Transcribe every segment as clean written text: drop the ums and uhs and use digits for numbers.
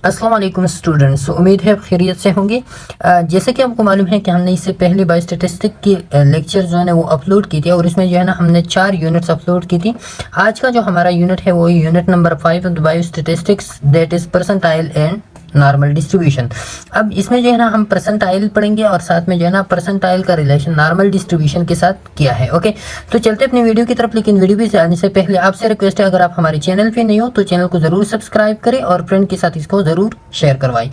अस्सलाम वालेकुम स्टूडेंट्स, उम्मीद है खैरियत से होंगे। जैसे कि आपको मालूम है कि हमने इससे पहले बायोस्टैटिस्टिक की लेक्चर जो है ना वो अपलोड की थी और इसमें जो है ना हमने 4 यूनिट्स अपलोड की थी। आज का जो हमारा यूनिट है वो unit number 5 of biostatistics, that is percentile and normal distribution. अब इसमें जो है ना हम परसेंटाइल पढ़ेंगे और साथ में जो है ना परसेंटाइल का रिलेशन नॉर्मल डिस्ट्रीब्यूशन के साथ किया है। ओके, तो चलते अपनी वीडियो की तरफ। लेकिन वीडियो भी जाने से पहले आपसे रिक्वेस्ट है, अगर आप हमारे चैनल पे नहीं हो तो चैनल को जरूर सब्सक्राइब करें और फ्रेंड के साथ इसको जरूर शेयर करवाएं।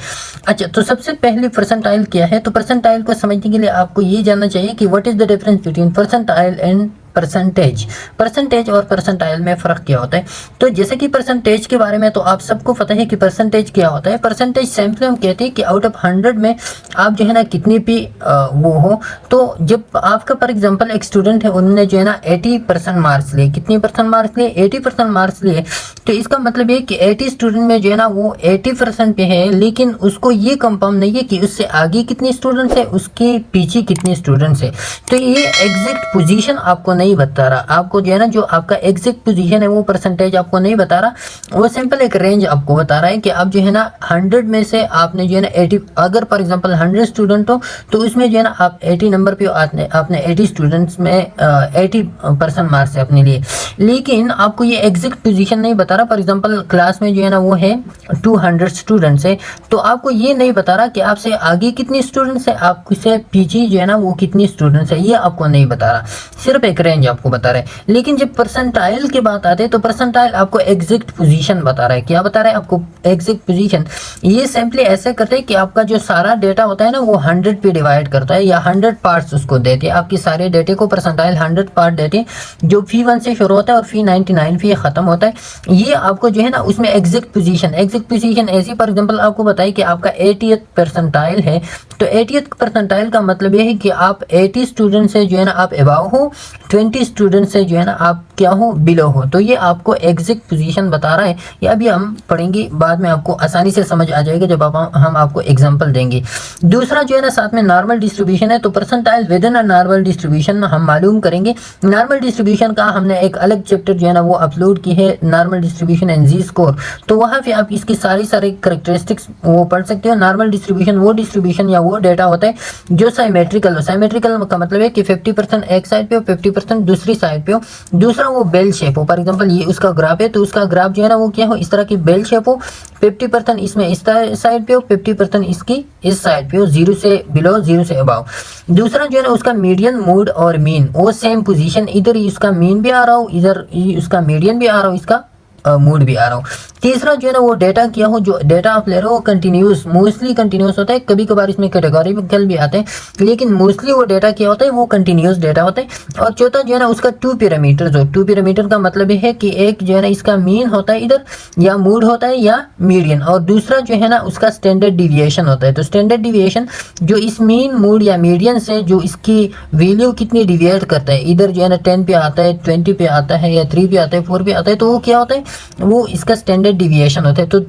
अच्छा, तो सबसे पहले परसेंटाइल क्या है? तो परसेंटाइल को समझने के लिए आपको ये जानना चाहिए कि what is the difference between percentile and percentage. Percentage और परसेंटाइल में फ़र्क क्या होता है? तो जैसे कि परसेंटेज के बारे में तो आप सबको पता है कि परसेंटेज क्या होता है। परसेंटेज सिंपली हम कहते हैं कि आउट ऑफ 100 में आप जो है ना कितनी भी वो हो। तो जब आपका फॉर एग्जांपल एक स्टूडेंट है, उन्होंने जो है ना 80% मार्क्स लिए। कितनी परसेंट मार्क्स लिए? 80% मार्क्स लिए। तो इसका मतलब ये कि 80 स्टूडेंट में जो है ना वो 80% पे है, लेकिन उसको ये कंफर्म नहीं है कि उससे आगे कितने स्टूडेंट्स है, उसके पीछे कितने स्टूडेंट्स है। तो ये एग्जैक्ट पोजीशन आपको नहीं बता रहा। आपको जो है ना जो आपका एग्जैक्ट पोजीशन है वो परसेंटेज आपको नहीं बता रहा, वो सिंपल एक रेंज आपको बता रहा है कि आप जो है ना 100 में से आपने जो है ना 80, अगर फॉर एग्जांपल 100 स्टूडेंट हो तो उसमें जो है ना आप 80 नंबर पे आपने 80 स्टूडेंट्स में 80% मार्क्स है अपने लिए, लेकिन आपको ये एग्जैक्ट पोजीशन नहीं बता रहा। फॉर एग्जांपल क्लास में जो है ना वो है 200 स्टूडेंट्स है, तो आपको ये नहीं बता रहा कि आपसे आगे कितने स्टूडेंट्स है, आपसे पीछे जो है ना वो कितने स्टूडेंट्स है, ये आपको नहीं बता रहा, सिर्फ एक रेंज आपको बता रहा है। लेकिन जब परसेंटाइल की बात आती है तो परसेंटाइल आपको एग्जैक्ट पोजीशन बता रहा है। क्या बता रहा है आपको? Exact position. ये सिंपली ऐसे करते हैं कि आपका जो सारा डेटा होता है ना वो 100 पे डिवाइड करता है, या 100 पार्ट्स उसको देते हैं। आपके सारे डेटे को परसेंटाइल 100 पार्ट देते हैं, जो फी 1 से शुरू होता है और फी 99 फी खत्म होता है। ये आपको जो है ना उसमें एग्जैक्ट पोजीशन ऐसी फॉर एग्जांपल आपको बताइए कि आपका 80th परसेंटाइल है, तो 80th परसेंटाइल का मतलब ये है कि आप 80 स्टूडेंट से जो है ना आप अबाव हो, 20 स्टूडेंट से जो है ना आप क्या हो, बिलो हो। तो ये आपको एग्जैक्ट पोजीशन बता रहा है। ये अभी हम पढ़ेंगे, बाद में आपको आसानी से समझ आ जाएगा जब हम आपको एग्जांपल देंगे। दूसरा जो है ना साथ में नॉर्मल डिस्ट्रीब्यूशन है, तो percentile with in a normal distribution में हम मालूम करेंगे। नॉर्मल डिस्ट्रीब्यूशन का हमने एक अलग चैप्टर जो है ना वो अपलोड की है, normal distribution and Z score. तो वहाँ पे आप इसकी सारी करेक्टरिस्टिक्स वो पढ़ सकते हो। नॉर्मल डिस्ट्रीब्यूशन वो डिस्ट्रीब्यूशन या वो डेटा होता है जो साइमेट्रिकल हो। साइमेट्रिकल का मतलब है कि 50% एक साइड पे हो, 50% दूसरी साइड पे हो। दूसरा वो बेल शेप हो। फॉर एग्जांपल ये उसका ग्राफ है, तो उसका ग्राफ जो है ना वो क्या हो, इस तरह की बेल शेप हो। 50% इसमें इस साइड पे हो, 50% इसकी इस साइड पे हो, 0 से बिलो, 0 से अबाव। दूसरा जो है ना उसका मीडियन, मोड और मीन वो सेम पोजीशन, इधर इसका मीन भी आ रहा हो, इधर उसका मीडियन भी आ रहा हो, इसका मूड भी आ रहा हो। तीसरा जो है ना वो डेटा क्या हो, जो डेटा आप ले रहे हो कंटिन्यूस, मोस्टली कंटिन्यूस होता है। कभी कभार इसमें कैटेगोरिकल भी आते हैं, लेकिन मोस्टली वो डेटा क्या होता है, वो कंटिन्यूस डेटा होता है। और चौथा जो है ना उसका 2 पैरामीटर। जो 2 पैरामीटर का मतलब ये है कि एक जो है ना इसका मीन होता है इधर, या मूड होता है, या मीडियन, और दूसरा जो है ना उसका स्टैंडर्ड डिविएशन होता है। तो स्टैंडर्ड डिविएशन जो इस मीन, मूड या मीडियन से जो इसकी वैल्यू कितनी डिविएट करता है, इधर जो है ना 10 पे आता है, 20 पे आता है, या 3 पे आता है, 4 पे आता है, तो वो क्या होता है, वो इसका स्टैंडर्ड डिविएशन होता है। तो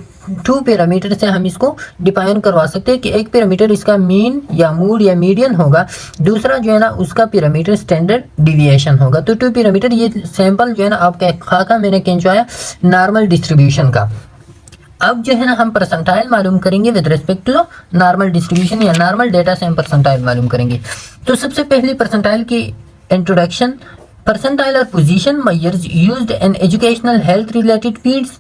2 पैरामीटर से हम इसको डिफाइन करवा सकते हैं कि एक पैरामीटर इसका मीन या मूड या मीडियन होगा, दूसरा जो है ना उसका पैरामीटर स्टैंडर्ड डिविएशन होगा। तो 2 पैरामीटर, ये सैंपल जो है ना आपका खाका मैंने खिंचवाया नॉर्मल डिस्ट्रीब्यूशन का। अब जो है ना हम परसेंटाइल मालूम करेंगे with respect to normal distribution, या नॉर्मल डेटा से हम परसेंटाइल मालूम करेंगे। तो सबसे पहले परसेंटाइल की introduction. Percentile are position measures used in educational health related fields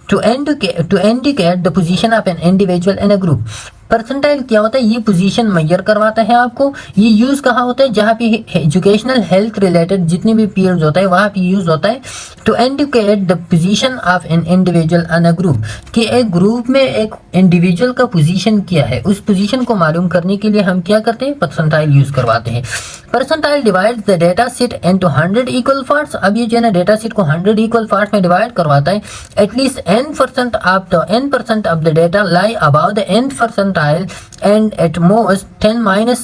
to indicate the position of an individual in a group. Percentile क्या होता है? ये पोजीशन मेजर करवाता है आपको। ये यूज कहाँ होता है? जहाँ पे एजुकेशनल हेल्थ रिलेटेड जितने भी पीरियड्स होता है वहाँ पे यूज होता है। To indicate the position of an individual in a group, कि एक ग्रुप में एक इंडिविजुअल का पोजीशन क्या है, उस पोजीशन को मालूम करने के लिए हम क्या करते हैं? परसेंटाइल यूज करवाते हैं। Percentile divides the data set into 100 equal parts. अब ये जो है ना डेटा सेट को 100 इक्वल पार्ट्स में डिवाइड करवाता है। At least n% of the data lie about the n percentile and at most 10 minus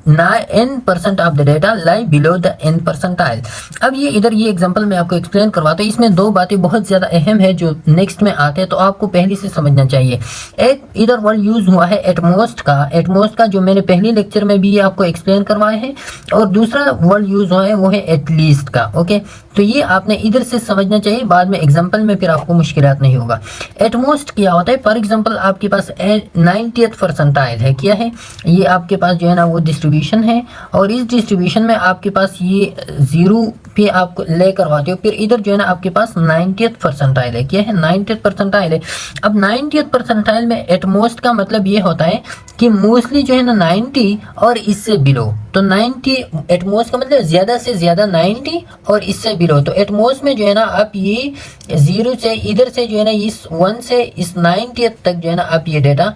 n% of the data lie below the n percentile. अब ये इधर ये एग्जांपल मैं आपको एक्सप्लेन करवाता हूँ, इसमें दो बातें बहुत ज़्यादा अहम है जो नेक्स्ट में आते हैं, तो आपको पहले से समझना चाहिए। एक इधर वर्ड यूज़ हुआ है एटमोस्ट का जो मैंने पहले लेक्चर में भी आपको एक्सप्लेन करवाया है, और दूसरा वर्ड यूज़ हुआ है वो है एटलीस्ट का। ओके, तो ये आपने इधर से समझना चाहिए, बाद में एग्जाम्पल में फिर आपको मुश्किलात नहीं होगा। एटमोस्ट क्या होता है? फॉर एग्जाम्पल आपके पास 90th परसेंटाइल है, क्या है ये? आपके पास जो है ना वो डिस्ट्रीब्यूशन है, और इस डिस्ट्रीब्यूशन में आपके पास ये 0 पे आपको ले करवाते हो, फिर इधर जो है ना आपके पास 90th परसेंटाइल है, क्या है? 90th परसेंटाइल है। अब 90th परसेंटाइल में एटमोस्ट का मतलब ये होता है कि मोस्टली जो है ना 90 और इससे बिलो, तो 90 एटमोस्ट का मतलब ज़्यादा से ज़्यादा 90 और इससे बिलो। तो एटमोस्ट में जो है ना आप ये 0 से इधर से जो है ना इस 1 से इस 90th तक जो है ना आप ये डेटा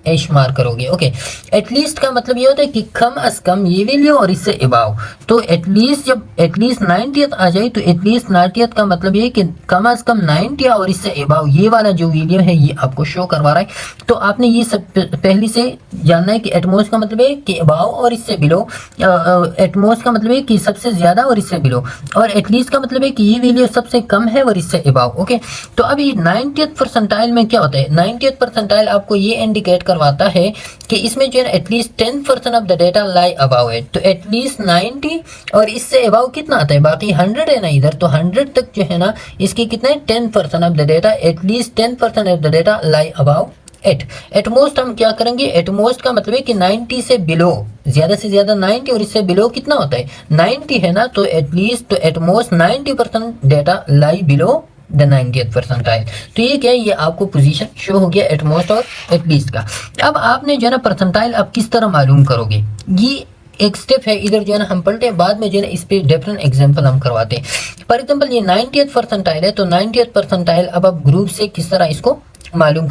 शुमार करोगे। ओके, एटलीस्ट का मतलब ये होता है कि कम अज कम ये वैल्यू और इससे अबाव। तो एटलीस्ट जब एटलीस्ट 90th आ जाए तो एटलीस्ट 90th का मतलब ये है कि कम अज कम 90 और इससे अबाव ये वाला जो वैल्यू है ये आपको शो करवा रहा है। तो आपने ये सब पहले से जानना है कि एटमोस्ट का मतलब है कि अबाव और इससे बिलो, एटमोस्ट का मतलब है कि सबसे ज़्यादा और इससे बिलो, और एटलीस्ट का मतलब है कि ये वैल्यू सबसे कम है और इससे अबाव। ओके, तो अब ये 90th परसेंटाइल में क्या होता है? 90th परसेंटाइल आपको ये इंडिकेट करवाता है कि इसमें जो है at least 10% of the data lie above है। तो एटलीस्ट 90 और इससे अबाव कितना आता है? बाकी 100 है ना इधर, तो 100 तक जो है ना इसकी कितना है? 10% of the data, at least 10% of the data lie above at most हम क्या करेंगे? एटमोस्ट का मतलब है कि 90 से बिलो, ज्यादा से ज्यादा 90 और इससे बिलो कितना होता है? 90 है ना, तो एटलीस्ट तो at most 90% data lie below the 90th percentile. तो ये क्या है? ये आपको पोजीशन शो हो गया एटमोस्ट और एटलीस्ट का। अब आपने जो है ना परसेंटाइल अब किस तरह मालूम करोगे, ये एक स्टेप है, इधर जो है ना हम पढ़ते हैं, बाद में जो है ना इस पे डिफरेंट एग्जांपल हम करवाते हैं। फॉर एग्जांपल ये 90th परसेंटाइल है, तो 90th परसेंटाइल अब आप ग्रुप से किस तरह इसको मालूम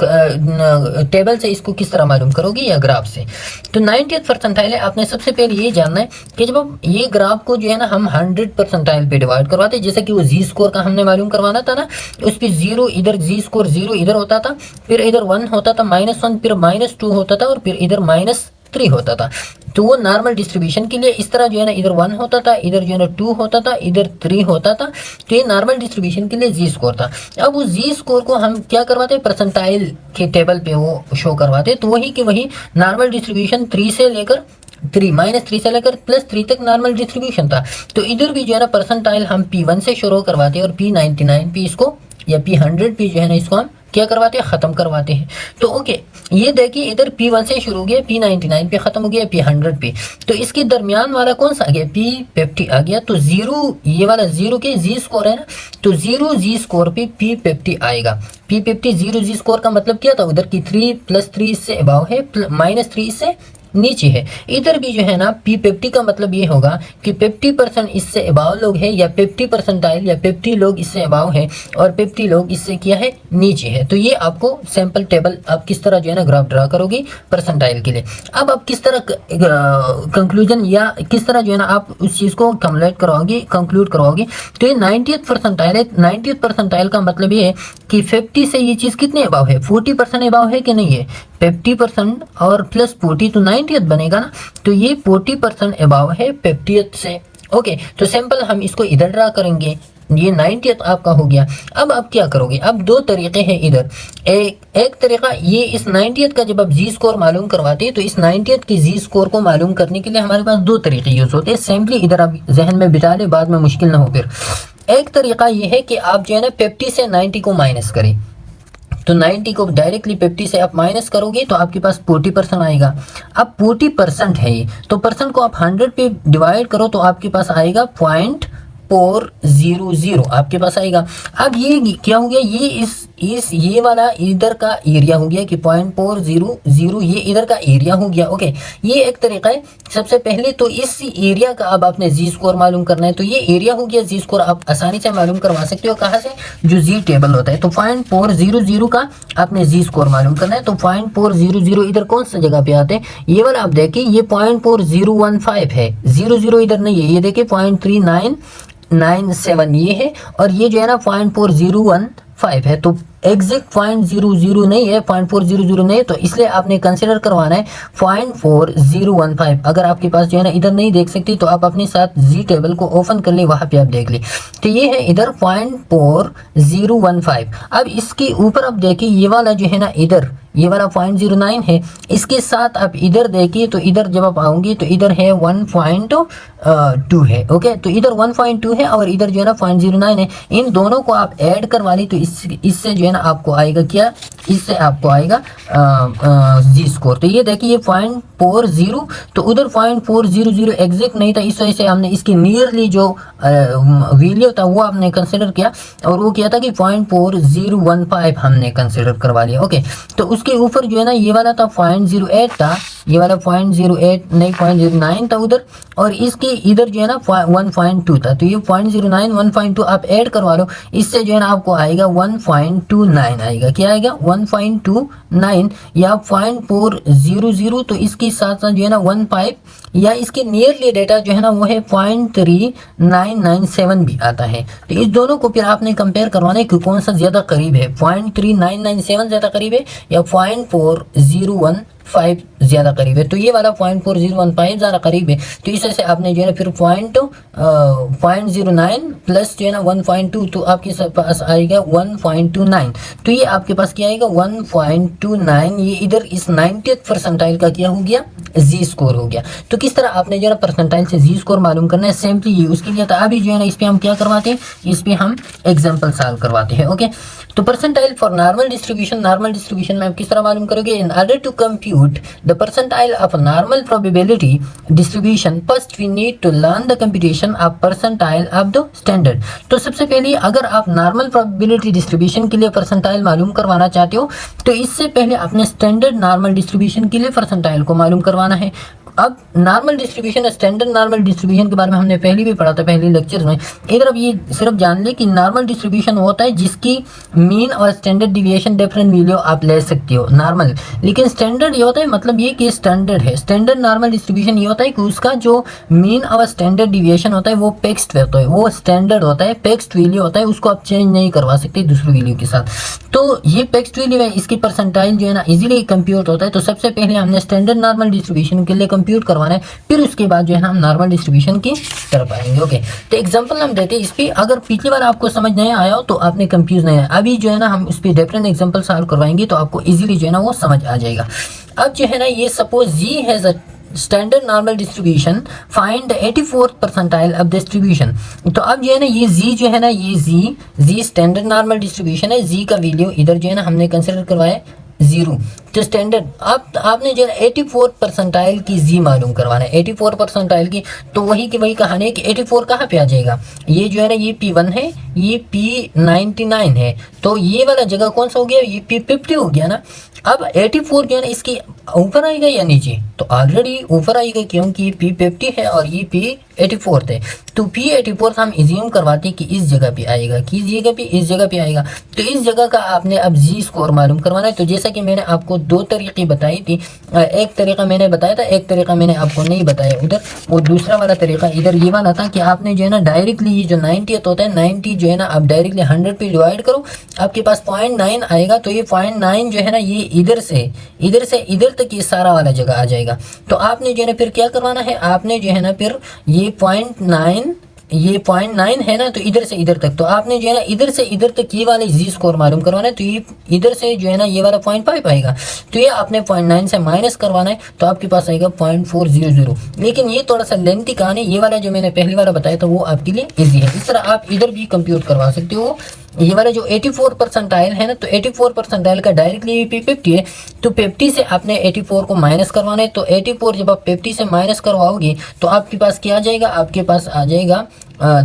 टेबल से इसको किस तरह मालूम करोगे या ग्राफ से। तो 90th परसेंटाइल है, आपने सबसे पहले ये जानना है कि जब आप ये ग्राफ को जो है ना हम 100 परसेंटाइल पे डिवाइड करवाते हैं, जैसे कि वो जी स्कोर का हमने मालूम करवाना था ना, उस पर 0 इधर जी स्कोर 0 इधर होता था, फिर इधर 1 होता था, -1, फिर -2 होता था, और फिर इधर -3 होता था। तो वो नॉर्मल डिस्ट्रीब्यूशन के लिए इस तरह जो है ना इधर 1 होता था, इधर जो है ना 2 होता था, इधर 3 होता था। तो ये नॉर्मल डिस्ट्रीब्यूशन के लिए जी स्कोर था। अब उस जी स्कोर को हम क्या करवाते हैं? परसेंटाइल के टेबल पे वो शो करवाते। तो वही कि वही नॉर्मल डिस्ट्रीब्यूशन 3 से लेकर 3 -3 से लेकर +3 तक नॉर्मल डिस्ट्रीब्यूशन था। तो इधर भी जो है ना परसेंटाइल हम P1 से शुरू करवाते हैं, और P99 पे इसको या P100 पे जो है ना इसको हम क्या करवाते हैं? ख़त्म करवाते हैं। तो ओके, ये देखिए इधर P1 से शुरू हो गया, P99 पे ख़त्म हो गया, P100 पे। तो इसके दरमियान वाला कौन सा आ गया? P50 आ गया। तो 0 ये वाला 0 के जी स्कोर है ना, तो 0 जी स्कोर पे P50 आएगा। P50 0 जी स्कोर का मतलब क्या था? उधर की 3 + 3 इससे अबाव है, -3 इससे नीचे है। इधर भी जो है ना P50 का मतलब ये होगा कि 50% इससे अबाव लोग है, या 50 परसेंटाइल या 50 लोग इससे अबाव है, और 50 लोग इससे क्या है? नीचे है। तो ये आपको सैंपल टेबल आप किस तरह जो है ना ग्राफ ड्रा करोगे परसेंटाइल के लिए। अब आप किस तरह कंक्लूजन या किस तरह जो है ना आप उस चीज़ को कंक्लूड करवाओगे। तो ये 90th परसेंटाइल है। 90th परसेंटाइल का मतलब ये है कि 50 से ये चीज़ कितने अबाव है? 40% अबाव है कि नहीं है? 50% और +40 तो 90th बनेगा ना। तो ये 40% अबाव है 50th से। ओके, तो सैंपल हम इसको इधर ड्रा करेंगे, ये 90th आपका हो गया। अब आप क्या करोगे? अब दो तरीके हैं इधर। एक तरीका ये, इस 90th का जब आप जी स्कोर मालूम करवाते हैं, तो इस 90th की जी स्कोर को मालूम करने के लिए हमारे पास दो तरीके यूज़ होते हैं। सिंपली इधर आप जहन में बिठा लें, बाद में मुश्किल ना हो फिर। एक तरीका ये है कि आप जो है ना 50 से 90 को माइनस करें। तो 90 को डायरेक्टली 50 से आप माइनस करोगे तो आपके पास 40% आएगा। अब 40% है ये, तो परसेंट को आप 100 पे डिवाइड करो तो आपके पास आएगा 0.400 आपके पास आएगा। अब ये क्या हो गया? ये वाला इधर का एरिया हो गया कि 0.400 ये इधर का एरिया हो गया। ओके, ये एक तरीका है। सबसे पहले तो इस एरिया का अब आपने जी स्कोर मालूम करना है। तो ये एरिया हो गया, जी स्कोर आप आसानी से मालूम करवा सकते हो। कहाँ से? जो जी टेबल होता है। तो 0.400 का आपने जी स्कोर मालूम करना है। तो 0.400 इधर कौन सा जगह पे आते हैं? ये वाला आप देखिए, ये 0.4015 है, 00 इधर नहीं है। ये देखिए 0.39 0.97 ये है, और ये जो है ना 0.4015 है। तो एग्जैक्ट 0.00 नहीं है, 0.400 नहीं है, तो इसलिए आपने कंसिडर करवाना है 0.4015। अगर आपके पास जो है ना इधर नहीं देख सकती तो आप अपने साथ जी टेबल को ओपन कर ले, वहां पे आप देख ले। तो ये है इधर 0.4015। अब इसके ऊपर आप देखिए ये वाला जो है ना इधर ये वाला 0.09 है, इसके साथ आप इधर देखिए तो इधर जब आप आओगे तो इधर है 1.2 है। ओके, तो इधर 1.2 है और इधर जो है ना 0.09 है। इन दोनों को आप ऐड करवा ली तो इससे जो है ना आपको आएगा क्या, इससे आपको आएगा जी स्कोर। तो ये देखिए ये 0.40, तो उधर 0.400 एग्जैक्ट नहीं था, इस वजह से हमने इसकी नियरली जो वैल्यू था वो आपने कंसिडर किया, और वो किया था कि 0.4015 हमने कंसिडर करवा लिया। ओके, तो उसके ऊपर जो है ना ये वाला था 0.08 था, ये वाला 0.08 नहीं 0.09 था उधर, और इसके इधर जो है ना 1.2 था। तो ये 0.09 1.2 आप ऐड करवा लो, इससे जो है ना आपको आएगा 1.29 आएगा। क्या आएगा 1.29 या 0.400, तो इसके साथ साथ जो है ना 1.5 या इसके नियरली डेटा जो है ना वो है 0.3997 भी आता है। तो इस दोनों को फिर आपने कंपेयर करवाना है कि कौन सा ज्यादा करीब है, 0.3997 ज्यादा करीब है या 0.4015 ज्यादा करीब है। तो ये वाला 0.4015 ज्यादा करीब है, तो इस वजह से आपने जो है ना फिर 0.09 प्लस जो है ना 1.2, तो आपके पास आएगा 1.29। तो ये आपके पास क्या आएगा 1.29। ये इधर इस 90th परसेंटाइल का क्या हो गया, जी स्कोर हो गया। तो किस तरह आपने जो है ना परसेंटाइल से जी स्कोर मालूम करना है, सिंपली ये उसके लिए था। अभी जो है ना इस पे हम क्या करवाते हैं, इस पे हम एग्जांपल सॉल्व करवाते हैं। ओके, तो percentile for normal distribution, normal distribution में आप किस तरह मालूम करोगे, in order to compute the percentile of normal probability distribution first we need to learn the computation of percentile of the standard. तो सबसे पहले अगर आप नॉर्मल प्रोबेबिलिटी डिस्ट्रीब्यूशन के लिए परसेंटाइल मालूम करवाना चाहते हो तो इससे पहले अपने स्टैंडर्ड नॉर्मल डिस्ट्रीब्यूशन के लिए परसेंटाइल को मालूम करवाना है। अब normal distribution, standard normal distribution के बारे में हमने पहले भी पढ़ा था, पहले लेक्चर में। इधर अब ये सिर्फ जान ले कि नॉर्मल डिस्ट्रीब्यूशन होता है जिसकी मीन और स्टैंडर्ड डिविएशन डिफरेंट वैल्यू आप ले सकते हो नॉर्मल, लेकिन स्टैंडर्ड ये होता है, मतलब ये कि स्टैंडर्ड है। स्टैंडर्ड नॉर्मल डिस्ट्रीब्यूशन ये होता है कि उसका जो मीन और स्टैंडर्ड डिविएशन होता है वो फिक्स्ड होता है, वो स्टैंडर्ड होता है, फिक्स्ड वैल्यू होता है, उसको आप चेंज नहीं करवा सकते दूसरी वैल्यू के साथ। तो ये फिक्स्ड वैल्यू है, इसकी परसेंटाइल जो है ना इजीली कंप्यूट होता है। तो सबसे पहले हमने स्टैंडर्ड नॉर्मल डिस्ट्रीब्यूशन के लिए कंप्यूट करवाना है, फिर उसके बाद जो है ना हम नॉर्मल डिस्ट्रीब्यूशन की तरफ आएंगे। ओके, तो एग्जांपल हम देते हैं इस पे। अगर पिछली बार आपको समझ नहीं आया हो तो आपने कंफ्यूज नहीं आया, अभी जो है ना हम इस पे डिफरेंट एग्जांपल सॉल्व करवाएंगे तो आपको इजीली जो है ना वो समझ आ जाएगा। अब जो है ना ये suppose Z has a standard normal distribution, find 84th percentile of distribution. तो अब जो है ना ये जी जो है ना ये जी स्टैंडर्ड नॉर्मल डिस्ट्रीब्यूशन है, जी का वैल्यू इधर जो है ना हमने कंसिडर करवाया 0। तो स्टैंडर्ड आपने जो है 84th परसेंटाइल की जी मालूम करवाना है, 84 परसेंटाइल की। तो वही की वही कहानी है कि 84 कहाँ पे आ जाएगा, ये जो है ना ये P1 है, ये P99 है, तो ये वाला जगह कौन सा हो गया, ये P50 हो गया ना। अब 84 जो है ना इसकी ऊपर आएगा या नीचे, तो ऑलरेडी ऊपर आएगा क्योंकि P50 है और ये P84 है। तो P84 हम इज्यूम करवाते हैं कि इस जगह पे आएगा, किस जगह पे, इस जगह पे आएगा। तो इस जगह का आपने अब जी स्कोर मालूम करवाना है। तो जैसा कि मैंने आपको दो तरीके बताई थी, एक तरीका मैंने बताया था, एक तरीका मैंने आपको नहीं बताया उधर, वो दूसरा वाला तरीका इधर ये वाला था कि आपने जो है ना डायरेक्टली ये जो 90th होता है 90 जो है ना आप डायरेक्टली 100 पे डिवाइड करो, आपके पास 0.9 आएगा। तो ये 0.9 जो है ना ये इधर से इधर तक ये सारा वाला जगह आ जाएगा। तो आपने जो है ना फिर क्या करवाना है, आपने जो है ना फिर ये 0.9 है ना, तो इधर से इधर तक, तो आपने जो है ना इधर से इधर तक ये वाले जी स्कोर मालूम करवाना है। तो ये इधर से जो है ना ये वाला 0.5 आएगा, तो ये आपने 0.9 से माइनस करवाना है, तो आपके पास आएगा 0.400। लेकिन ये थोड़ा सा लेंथी कहानी, ये वाला जो मैंने पहली वाला बताया था वो आपके लिए इजी है। इस तरह आप इधर भी कंप्यूट करवा सकते हो। ये वाला जो 84 परसेंटाइल है ना, तो 84 परसेंटाइल का डायरेक्टली P50 है, तो 50 से आपने 84 को माइनस करवाना है। तो 84 जब आप 50 से माइनस करवाओगे तो आपके पास क्या आ जाएगा, आपके पास आ जाएगा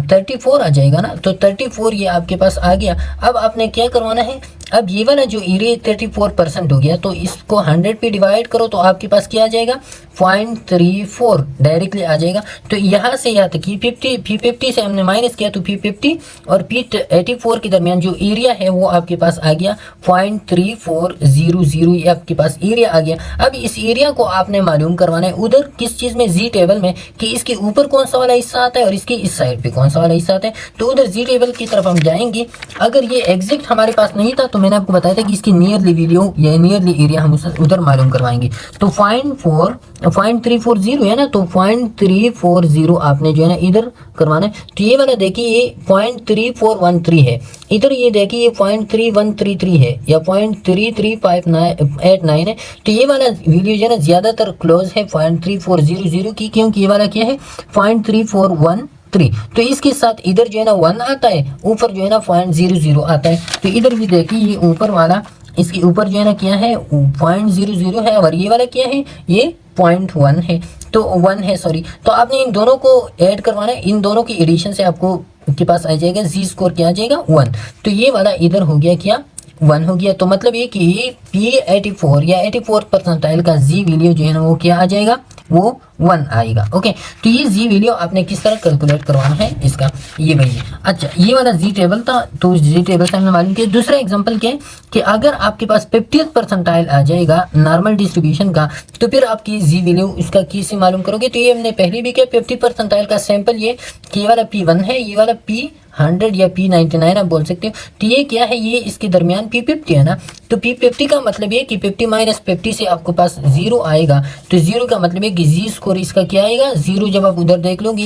34 आ जाएगा ना। तो 34 ये आपके पास आ गया। अब आपने क्या करवाना है, अब ये वाला जो एरिया 34% हो गया, तो इसको 100 पे डिवाइड करो तो आपके पास क्या आ जाएगा 0.34 डायरेक्टली आ जाएगा। तो यहाँ से यहाँ तक P50 से हमने माइनस किया, तो P50 और P84 के दरमियान जो एरिया है वो आपके पास आ गया 0.3400, ये आपके पास एरिया आ गया। अब इस एरिया को आपने मालूम करवाना है उधर किस चीज़ में, जी टेबल में, कि इसके ऊपर कौन सा वाला हिस्सा आता है और इसके इस साइड। पे कौन सा वाला हिस्सा आता है, तो उधर जी टेबल की तरफ हम जाएंगे। अगर ये एग्जैक्ट हमारे पास नहीं था तो मैंने आपको बताया था कि इसकी नियरली वैल्यू या नियरली एरिया हम उधर मालूम करवाएंगे। तो 0.340 है ना, तो 0.340 आपने जो है ना इधर करवाना है। तो ये वाला देखिए ये 0.3413 है, इधर ये देखिए ये 0.3133 है या 0.335989 है। तो ये वाला वैल्यू जो है ना ज़्यादातर क्लोज है 0.3400 की, क्योंकि ये वाला क्या है 0.3413। तो इसके साथ इधर जो है ना 1 आता है, ऊपर जो है ना 0.00 आता है। तो इधर भी देखिए ये ऊपर वाला, इसके ऊपर जो है ना क्या है 0.00 है, और ये वाला क्या है ये 0.1 है, तो 1 है सॉरी। तो आपने इन दोनों को ऐड करवाना है, इन दोनों की एडिशन से आपको के पास आ जाएगा जी स्कोर क्या आ जाएगा 1। तो ये वाला इधर हो गया क्या 1 हो गया। तो मतलब ये कि P84 या 84 परसेंटाइल का जी वैल्यू जो है ना वो क्या आ जाएगा वो 1 आएगा। ओके, तो ये जी वैल्यू आपने किस तरह कैलकुलेट करवाना है इसका, ये वही। अच्छा, ये वाला जी टेबल था, तो जी टेबल से हमने मालूम किया। दूसरा एग्जांपल क्या है कि अगर आपके पास 50th परसेंटाइल आ जाएगा नॉर्मल डिस्ट्रीब्यूशन का, तो फिर आपकी जी वैल्यू इसका कैसे मालूम करोगे। तो ये हमने पहले भी किया, 50 परसेंटाइल का सैंपल ये कि ये वाला P1 है, ये वाला P100 या P99 आप बोल सकते हो। तो ये क्या है, ये इसके दरमियान P50 है ना। तो P50 का मतलब ये कि 50 माइनस 50 से आपके पास 0 आएगा। तो 0 का मतलब है कि जी स्कोर इसका क्या आएगा 0। जब आप उधर देख लोगे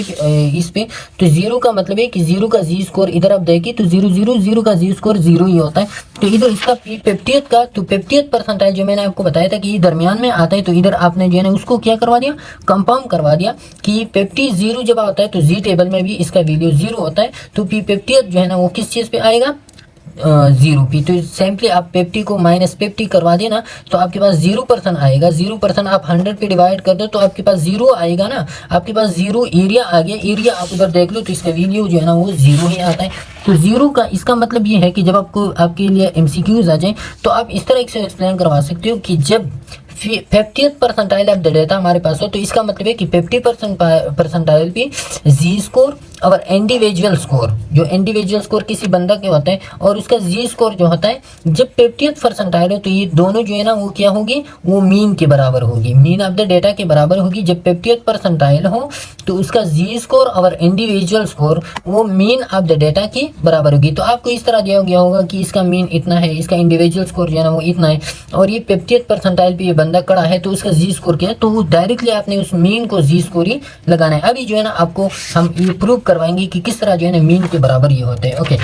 इस पे, तो 0 का मतलब है कि 0 का जी स्कोर इधर आप देखिए तो 0 का जी स्कोर 0 ही होता है। तो इधर इसका P50 का, तो 50th परसेंटाइल जो मैंने आपको बताया था कि ये दरमियान में आता है, तो इधर आपने जो है ना उसको क्या करवा दिया, कंपाउंड करवा दिया कि 50 0 जब आता है तो जी टेबल में भी इसका वैल्यू 0 होता है। तो P50 जो है ना वो किस चीज़ पे आएगा 0 P। तो सिंपली आप 50 को माइनस 50 करवा देना तो आपके पास 0% आएगा। 0% आप 100 पे डिवाइड कर दो तो आपके पास 0 आएगा ना, आपके पास 0 एरिया आ गया। एरिया आप उधर देख लो तो इसका वैल्यू जो है ना वो 0 ही आता है। तो 0 का इसका मतलब ये है कि जब आपको आपके लिए MCQs आ जाए तो आप इस तरह से एक्सप्लेन करवा सकते हो कि जब 50th percentile of the data हमारे पास हो, तो इसका मतलब है कि 50% परसेंटाइल पे जी स्कोर और इंडिविजुअल स्कोर, जो इंडिविजुअल स्कोर किसी बंदा के होता है और उसका जी स्कोर जो होता है जब 50th परसेंटाइल हो, तो ये दोनों जो है ना वो क्या होगी, वो मीन के बराबर होगी, मीन ऑफ द डेटा के बराबर होगी। जब 50th परसेंटाइल हो तो उसका जी स्कोर और इंडिविजुअल स्कोर वो मीन ऑफ द डेटा के बराबर होगी। तो आपको इस तरह दिया गया होगा कि इसका मीन इतना है, इसका इंडिविजुअल स्कोर जो है ना वो इतना है, और ये 50th परसेंटाइल पे ये बंदा खड़ा है तो उसका जी स्कोर क्या है, तो डायरेक्टली आपने उस मीन को जी स्कोर ही लगाना है। अभी जो है ना आपको हम ये प्रूव करवाएंगे कि किस तरह जो है ना मीन के बराबर ये होते हैं। ओके,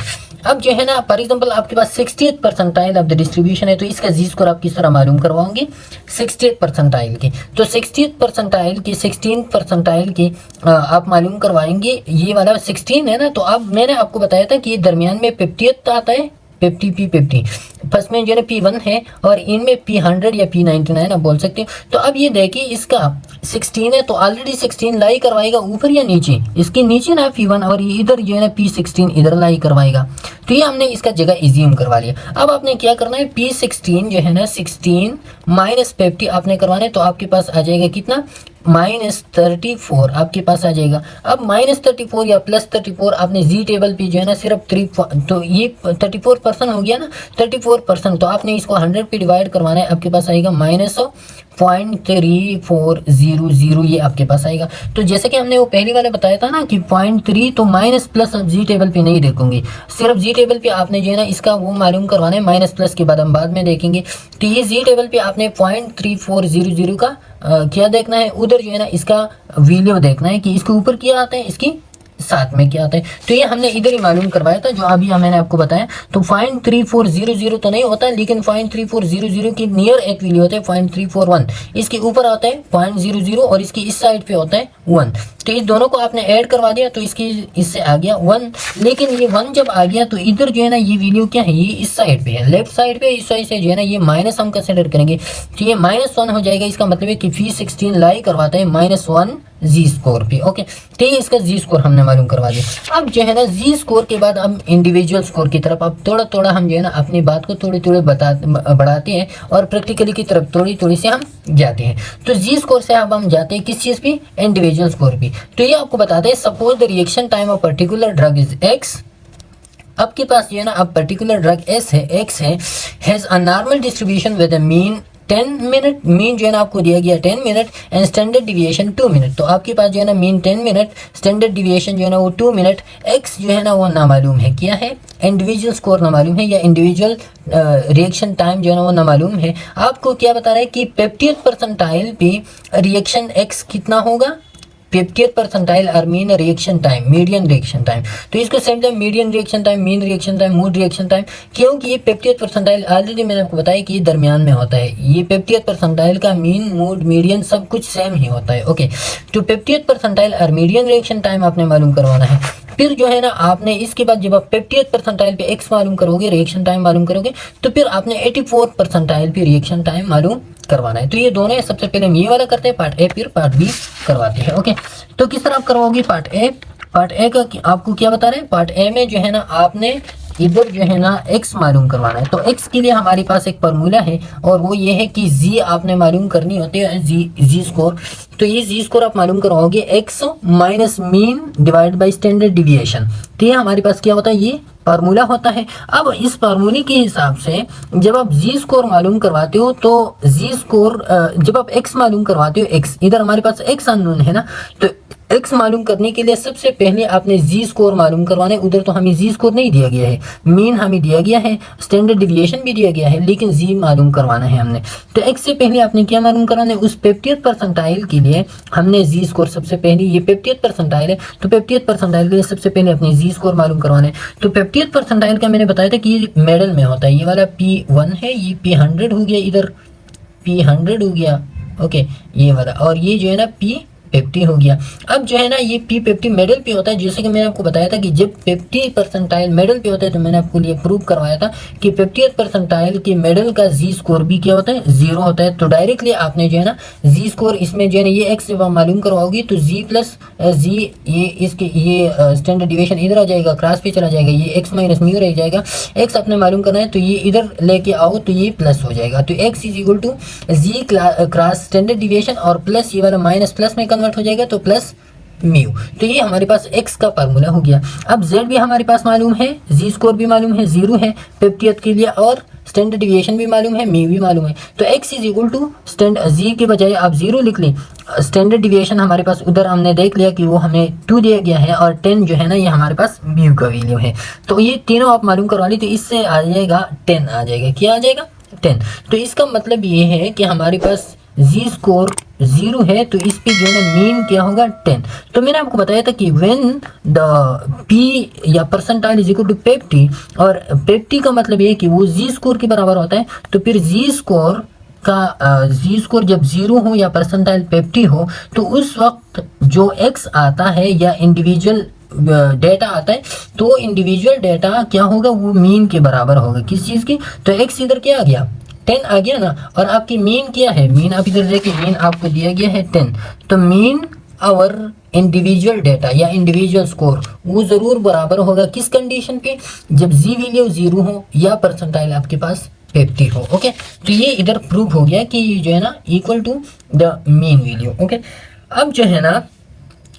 अब जो है ना फॉर एग्जांपल आपके पास 60th percentile of the distribution है, तो इसका जी स्कोर आप किस तरह मालूम करवाओगे 60th परसेंटाइल की। तो 60th परसेंटाइल की 16th परसेंटाइल की आप मालूम करवाएंगे। ये वाला 16 है ना, तो अब मैंने आपको बताया था कि ये दरमियान में 50th आता है, 50 फर्स्ट में जो है P1 है और इनमें P100 या P99 आप बोल सकते हो। तो अब ये देखिए इसका 16 है तो ऑलरेडी 16 लाई करवाएगा ऊपर या नीचे, इसके नीचे ना P1, और ये इधर जो है ना P16 इधर लाई करवाएगा। तो ये हमने इसका जगह इज्यूम करवा लिया। अब आपने क्या करना है, P16 जो है ना 16 माइनस 50 आपने करवाना है, तो आपके पास आ जाएगा कितना -34 आपके पास आ जाएगा। अब -34 या +34 आपने जी टेबल पे जो है ना सिर्फ 3, तो ये 34% हो गया ना, 34%। तो आपने इसको 100 पे डिवाइड करवाना है, आपके पास आएगा -0.3400 ये आपके पास आएगा। तो जैसे कि हमने वो पहली वाला बताया था ना कि 0.3 तो माइनस प्लस अब जी टेबल पे नहीं देखोगे, सिर्फ जी टेबल पे आपने जो है ना इसका वो मालूम करवाना है, माइनस प्लस के बाद हम बाद में देखेंगे। तो ये जी टेबल पे आपने 0.3400 का क्या देखना है, उधर जो है ना इसका वैल्यू देखना है कि इसके ऊपर क्या आता है, इसकी साथ में क्या आता है। तो ये हमने इधर ही मालूम करवाया था जो अभी मैंने आपको बताया। तो 0.3400 तो नहीं होता, लेकिन 0.3400 की नियर एक वैल्यू होता है 0.341, इसके ऊपर आता है 0.00 और इसकी इस साइड पे होता है 1। तो इस दोनों को आपने ऐड करवा दिया तो इसकी इससे आ गया 1। लेकिन ये 1 जब आ गया तो इधर जो है ना ये वैल्यू क्या है, ये इस साइड पे है, लेफ्ट साइड पे, इस साइड से जो है ना ये माइनस हम कंसिडर करेंगे। तो ये -1 हो जाएगा। इसका मतलब है कि P16 लाई करवाता है -1 जी स्कोर पे। ओके, तो ये इसका जी स्कोर हमने मालूम करवा दिया। अब जो है ना जी स्कोर के बाद हम इंडिविजुअल स्कोर की तरफ अब थोड़ा थोड़ा हम जो है ना अपनी बात को थोड़ी थोड़ी बढ़ाते हैं और प्रैक्टिकली की तरफ थोड़ी थोड़ी से हम जाते हैं। तो जी स्कोर से अब हम जाते हैं किस चीज़ पे, इंडिविजुअल स्कोर पे। तो ये आपको बताते हैं suppose the reaction time of particular drug is x। आपके पास जो है ना अब पर्टिकुलर ड्रग S है, X है, has a normal distribution with a mean 10 minute, mean जो है ना आपको दिया गया 10 minute and standard deviation 2 minute. तो आपके पास जो है ना मीन 10 मिनट, स्टैंडर्ड डिविएशन जो है ना वो 2 मिनट, एक्स जो है ना वो ना मालूम है, क्या है, इंडिविजुअल स्कोर ना मालूम है या इंडिविजुअल रिएक्शन टाइम जो है ना वो ना मालूम है। आपको क्या बता रहा है कि 50th परसेंटाइल पे रिएक्शन एक्स कितना होगा, 50th परसेंटाइल और mean reaction time, median reaction time. तो इसको समझा, median reaction time, mean reaction time, mode reaction time, क्योंकि ये 50th परसेंटाइल ऑलरेडी मैंने आपको बताया कि ये दरमियान में होता है। ये 50th परसेंटाइल का मीन, मोड, मीडियन सब कुछ सेम ही होता है। ओके, तो 50th परसेंटाइल और मीडियन रिएक्शन टाइम आपने मालूम करवाना है। फिर जो है ना आपने इसके बाद जब आप 50th परसेंटाइल पे एक्स मालूम करोगे, रिएक्शन टाइम मालूम करोगे, तो फिर आपने 84th परसेंटाइल पे रिएक्शन टाइम मालूम करवाना है। तो ये दोनों है, सबसे पहले हम ये वाला करते हैं पार्ट ए, फिर पार्ट बी करवाते हैं। ओके, तो किस तरह आप करवाओगे पार्ट ए? पार्ट ए का आपको क्या बता रहे हैं, पार्ट ए में जो है ना आपने इधर जो है ना x मालूम करवाना है। तो x के लिए हमारे पास एक फार्मूला है और वो ये है कि z आपने मालूम करनी होती है, जी स्कोर। तो ये जी स्कोर आप मालूम करवाओगे x minus mean divide by standard deviation. तो ये हमारे पास क्या होता है, ये फार्मूला होता है। अब इस फार्मूले के हिसाब से जब आप जी स्कोर मालूम करवाते हो तो जी स्कोर, जब आप x मालूम करवाते हो, x इधर हमारे पास x अननोन है ना, तो x मालूम करने के लिए सबसे पहले आपने जी स्कोर मालूम करवाना है। उधर तो हमें जी स्कोर नहीं दिया गया है, मीन हमें दिया गया है, स्टैंडर्ड डिविएशन भी दिया गया है, लेकिन जी मालूम करवाना है हमने। तो x से पहले आपने क्या मालूम करवाना है, उस 50th परसेंटाइल के लिए हमने जी स्कोर सबसे पहले, ये 50th परसेंटाइल है तो 50th परसेंटाइल के लिए सबसे पहले अपने जी स्कोर मालूम करवाना है। तो 50th परसेंटाइल का मैंने बताया था कि ये मेडल में होता है, ये वाला P1 है, ये P100 हो गया, इधर P100 हो गया। ओके, ये वाला, और ये जो है ना P50 हो गया। अब जो है ना ये P50 मेडल पे होता है, जैसे कि मैंने आपको बताया था कि जब 50 परसेंटाइल मेडल पे होता है, तो मैंने आपको लिए प्रूव करवाया था कि 50th परसेंटाइल के मेडल का जी स्कोर भी क्या होता है, 0 होता है। तो डायरेक्टली आपने जो है ना जी स्कोर इसमें जो है ना ये एक्स जब आप मालूम करवाओगे तो जी प्लस जी, ये इसके ये स्टैंडर्ड डिविएशन इधर आ जाएगा, क्रॉस पे चला जाएगा, ये एक्स माइनस म्यू रह जाएगा। एक्स आपने मालूम करना है तो ये इधर लेके आओ तो ये प्लस हो जाएगा। तो X is equal to Z cross standard deviation और प्लस ये वाला माइनस प्लस में कन्वर्ट हो जाएगा, तो प्लस म्यू। तो ये हमारे पास x का फार्मूला हो गया। अब z भी हमारे पास मालूम है, जी स्कोर भी मालूम है, 0 है 50th के लिए, और स्टैंडर्ड डिविएशन भी मालूम है, म्यू भी मालूम है। तो x इज इक्वल टू जी के बजाय आप 0 लिख लें। स्टैंडर्ड डिविएशन हमारे पास उधर हमने देख लिया कि वो हमें 2 दिया गया है, और 10 जो है ना ये हमारे पास म्यू का वैल्यू है। तो ये तीनों आप मालूम करवा ली, तो इससे आ जाएगा 10 आ जाएगा, क्या आ जाएगा 10। तो इसका मतलब ये है कि हमारे पास जी स्कोर 0 है, तो इस पे जो है ना मीन क्या होगा 10। तो मैंने आपको बताया था कि व्हेन द पी या परसेंटाइल इज इक्वल टू 50, और 50 का मतलब ये है कि वो जी स्कोर के बराबर होता है। तो फिर जी स्कोर का जी स्कोर जब 0 हो या परसेंटाइल 50 हो, तो उस वक्त जो एक्स आता है या इंडिविजुअल डेटा आता है, तो इंडिविजुअल डेटा क्या होगा, वो मीन के बराबर होगा। किस चीज़ की, तो एक्स इधर क्या आ गया 10 आ गया ना, और आपकी मीन क्या है, मीन आप इधर देखिए, मीन आपको दिया गया है 10। तो मीन आवर इंडिविजुअल डेटा या इंडिविजुअल स्कोर वो ज़रूर बराबर होगा किस कंडीशन पे, जब जी वैल्यू 0 हो या परसेंटाइल आपके पास 50 हो। ओके, तो ये इधर प्रूव हो गया कि जो है ना equal to the mean value. Okay, अब जो है ना